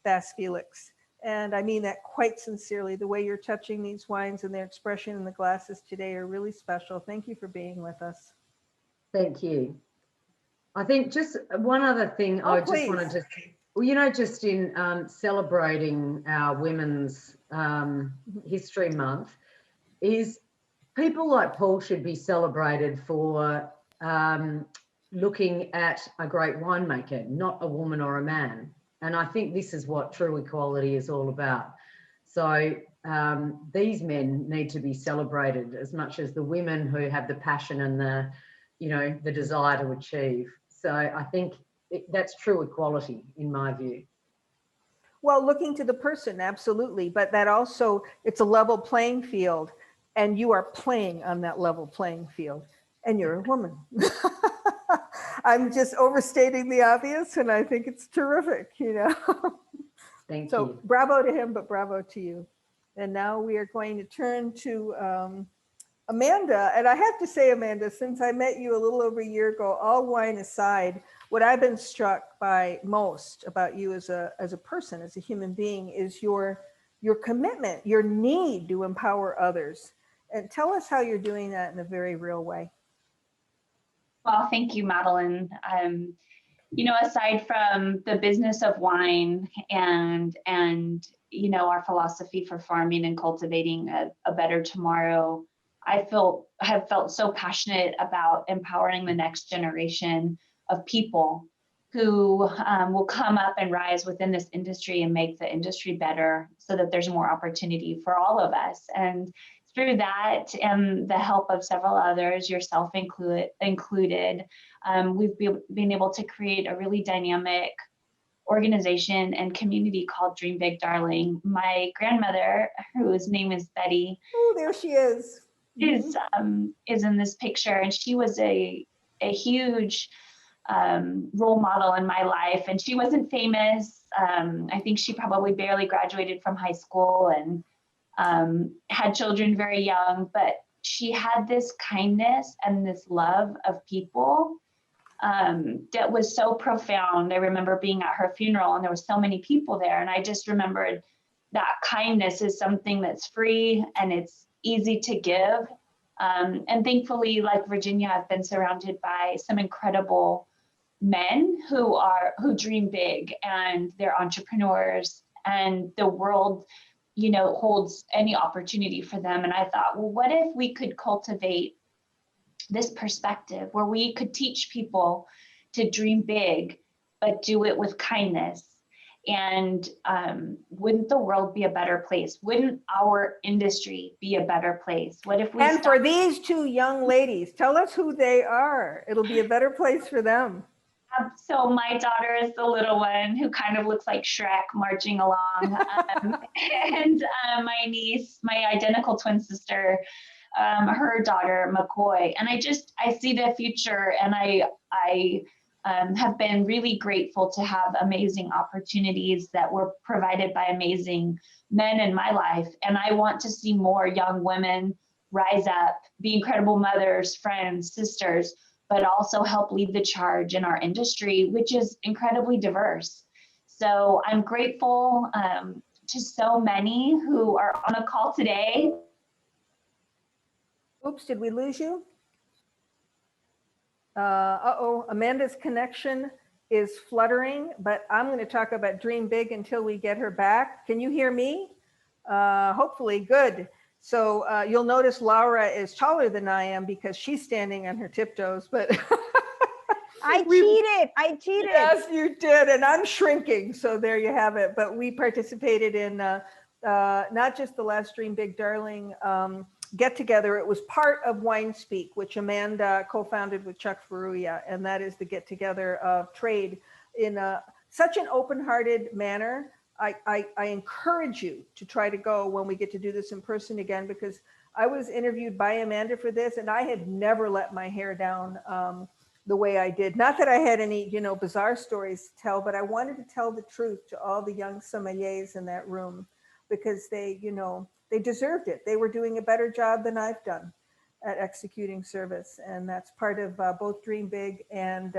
Vas Felix. And I mean that quite sincerely. The way you're touching these wines and their expression in the glasses today are really special. Thank you for being with us. Thank you. I think just one other thing I just wanted to, well, just in celebrating our Women's History Month, is people like Paul should be celebrated for looking at a great winemaker, not a woman or a man. And I think this is what true equality is all about. So these men need to be celebrated as much as the women who have the passion and the desire to achieve. So I think that's true equality in my view. Well, looking to the person, absolutely. But that also, it's a level playing field, and you are playing on that level playing field, and you're a woman. I'm just overstating the obvious, and I think it's terrific, Thank So you. bravo to him, but bravo to you. And now we are going to turn to Amanda. And I have to say, Amanda, since I met you a little over a year ago, all wine aside, what I've been struck by most about you as a person, as a human being, is your commitment, your need to empower others. And tell us how you're doing that in a very real way. Well, thank you, Madeline. Aside from the business of wine and our philosophy for farming and cultivating a better tomorrow, I have felt so passionate about empowering the next generation of people who will come up and rise within this industry and make the industry better so that there's more opportunity for all of us. And through that and the help of several others, yourself included, we've been able to create a really dynamic organization and community called Dream Big Darling. My grandmother, whose name is Betty, oh, there she is in this picture, and she was a huge role model in my life. And she wasn't famous. I think she probably barely graduated from high school and had children very young, but she had this kindness and this love of people that was so profound. I remember being at her funeral and there were so many people there, and I just remembered that kindness is something that's free and it's easy to give. And thankfully, like Virginia, I've been surrounded by some incredible men who dream big, and they're entrepreneurs, and the world holds any opportunity for them. And I thought, well, what if we could cultivate this perspective where we could teach people to dream big, but do it with kindness And wouldn't the world be a better place? Wouldn't our industry be a better place? What if we And for stopped- these two young ladies, tell us who they are. It'll be a better place for them. So my daughter is the little one who kind of looks like Shrek marching along. And my niece, my identical twin sister, her daughter, McCoy. And I see the future, and I have been really grateful to have amazing opportunities that were provided by amazing men in my life. And I want to see more young women rise up, be incredible mothers, friends, sisters, but also help lead the charge in our industry, which is incredibly diverse. So I'm grateful to so many who are on a call today. Oops, did we lose you? Amanda's connection is fluttering, but I'm going to talk about Dream Big until we get her back. Can you hear me? Hopefully, good. So you'll notice Laura is taller than I am because she's standing on her tiptoes, but I cheated. Yes, you did. And I'm shrinking. So there you have it. But we participated in not just the last Dream Big Darling get together. It was part of Wine Speak, which Amanda co-founded with Chuck Ferruia. And that is the get together of trade in such an open-hearted manner. I encourage you to try to go when we get to do this in person again, because I was interviewed by Amanda for this, and I had never let my hair down the way I did. Not that I had any, bizarre stories to tell, but I wanted to tell the truth to all the young sommeliers in that room, because they deserved it. They were doing a better job than I've done at executing service. And that's part of both Dream Big and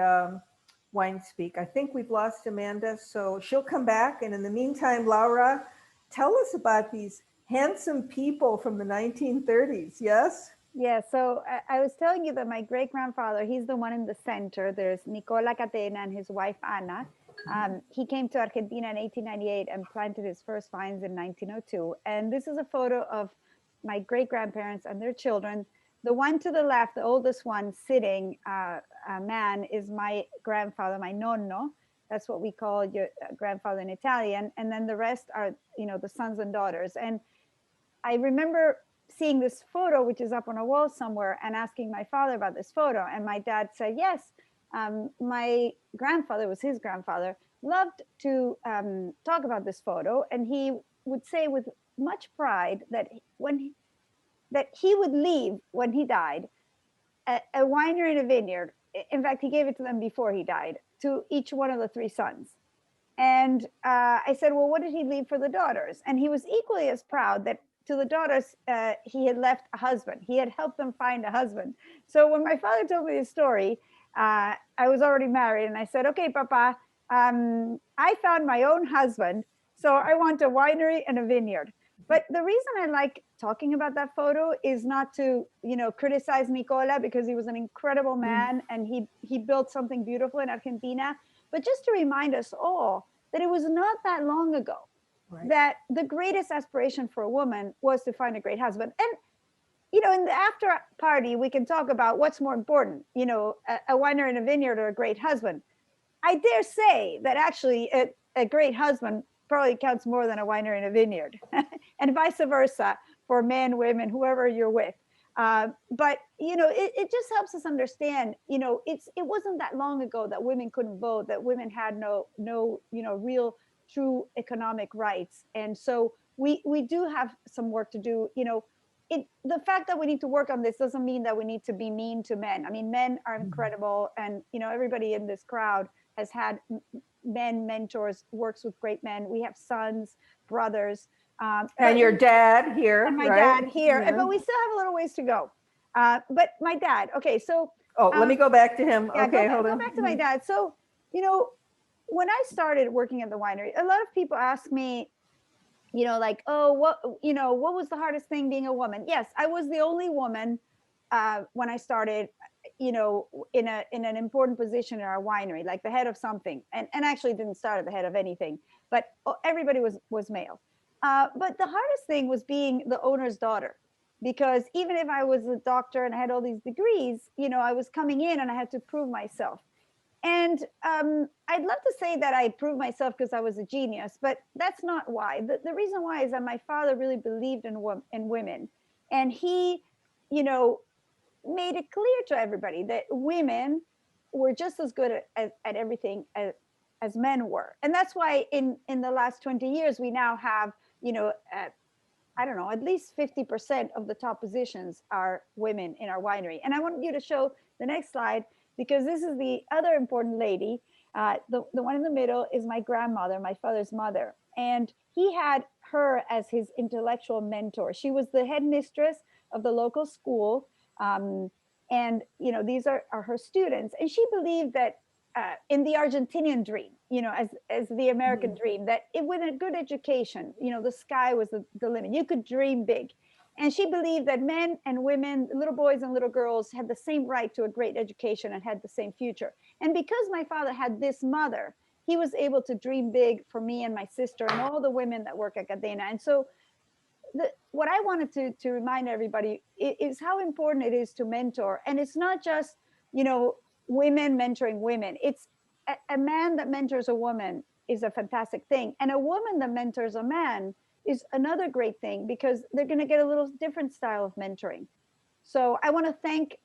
Wine Speak. I think we've lost Amanda, so she'll come back. And in the meantime, Laura, tell us about these handsome people from the 1930s, yes? Yeah, so I was telling you that my great-grandfather, he's the one in the center. There's Nicola Catena and his wife, Ana. He came to Argentina in 1898 and planted his first vines in 1902. And this is a photo of my great-grandparents and their children. The one to the left, the oldest one sitting, man, is my grandfather, my nonno. That's what we call your grandfather in Italian. And then the rest are, the sons and daughters. And I remember seeing this photo, which is up on a wall somewhere, and asking my father about this photo. And my dad said, yes, my grandfather, was his grandfather, loved to talk about this photo. And he would say with much pride that he would leave when he died a winery and a vineyard. In fact, he gave it to them before he died, to each one of the three sons. And I said, well, what did he leave for the daughters? And he was equally as proud that to the daughters, he had left a husband. He had helped them find a husband. So when my father told me this story, I was already married. And I said, okay, Papa, I found my own husband. So I want a winery and a vineyard. But the reason I like talking about that photo is not to, criticize Nicola, because he was an incredible man and he built something beautiful in Argentina, but just to remind us all that it was not that long ago that the greatest aspiration for a woman was to find a great husband. And, in the after party, we can talk about what's more important, a winery and a vineyard or a great husband. I dare say that actually a great husband probably counts more than a winery and a vineyard, and vice versa for men, women, whoever you're with. But it just helps us understand. It wasn't that long ago that women couldn't vote, that women had no real true economic rights, and so we do have some work to do. The fact that we need to work on this doesn't mean that we need to be mean to men. I mean, men are incredible, and everybody in this crowd has had men mentors, works with great men. We have sons, brothers, and your dad here, and my right? dad here, Yeah. but we still have a little ways to go. But my dad, okay, so let me go back to him. yeah, Okay, go back to my dad. So when I started working at the winery, a lot of people ask me, like, oh, what was the hardest thing being a woman? Yes, I was the only woman when I started, in an important position in our winery, like the head of something, and actually didn't start at the head of anything, but everybody was male. But the hardest thing was being the owner's daughter, because even if I was a doctor and I had all these degrees, I was coming in and I had to prove myself. And I'd love to say that I proved myself because I was a genius, but that's not why. The reason why is that my father really believed in women. And he, you know, made it clear to everybody that women were just as good at everything as men were. And that's why in the last 20 years, we now have, you know, I don't know, at least 50% of the top positions are women in our winery. And I want you to show the next slide, because this is the other important lady. The one in the middle is my grandmother, my father's mother. And he had her as his intellectual mentor. She was the headmistress of the local school. And, you know, these are her students. And she believed that in the Argentinian dream, you know, as the American dream, that with a good education, you know, the sky was the limit. You could dream big. And she believed that men and women, little boys and little girls, had the same right to a great education and had the same future. And because my father had this mother, he was able to dream big for me and my sister and all the women that work at Cadena. And so what I wanted to remind everybody is how important it is to mentor. And it's not just, you know, women mentoring women. It's a man that mentors a woman is a fantastic thing. And a woman that mentors a man is another great thing, because they're going to get a little different style of mentoring. So I want to thank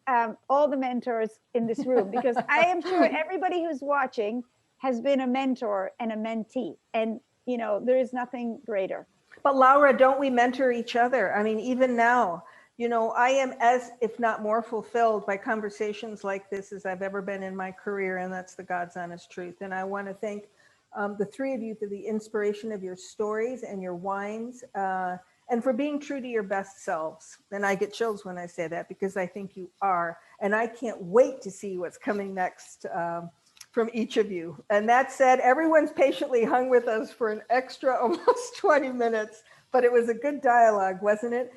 all the mentors in this room, because I am sure everybody who's watching has been a mentor and a mentee. And, you know, there is nothing greater. But Laura, don't we mentor each other? I mean, even now, you know, I am as, if not more fulfilled by conversations like this as I've ever been in my career. And that's the God's honest truth. And I want to thank the three of you for the inspiration of your stories and your wines, and for being true to your best selves. And I get chills when I say that, because I think you are. And I can't wait to see what's coming next from each of you. And that said, everyone's patiently hung with us for an extra almost 20 minutes, but it was a good dialogue, wasn't it?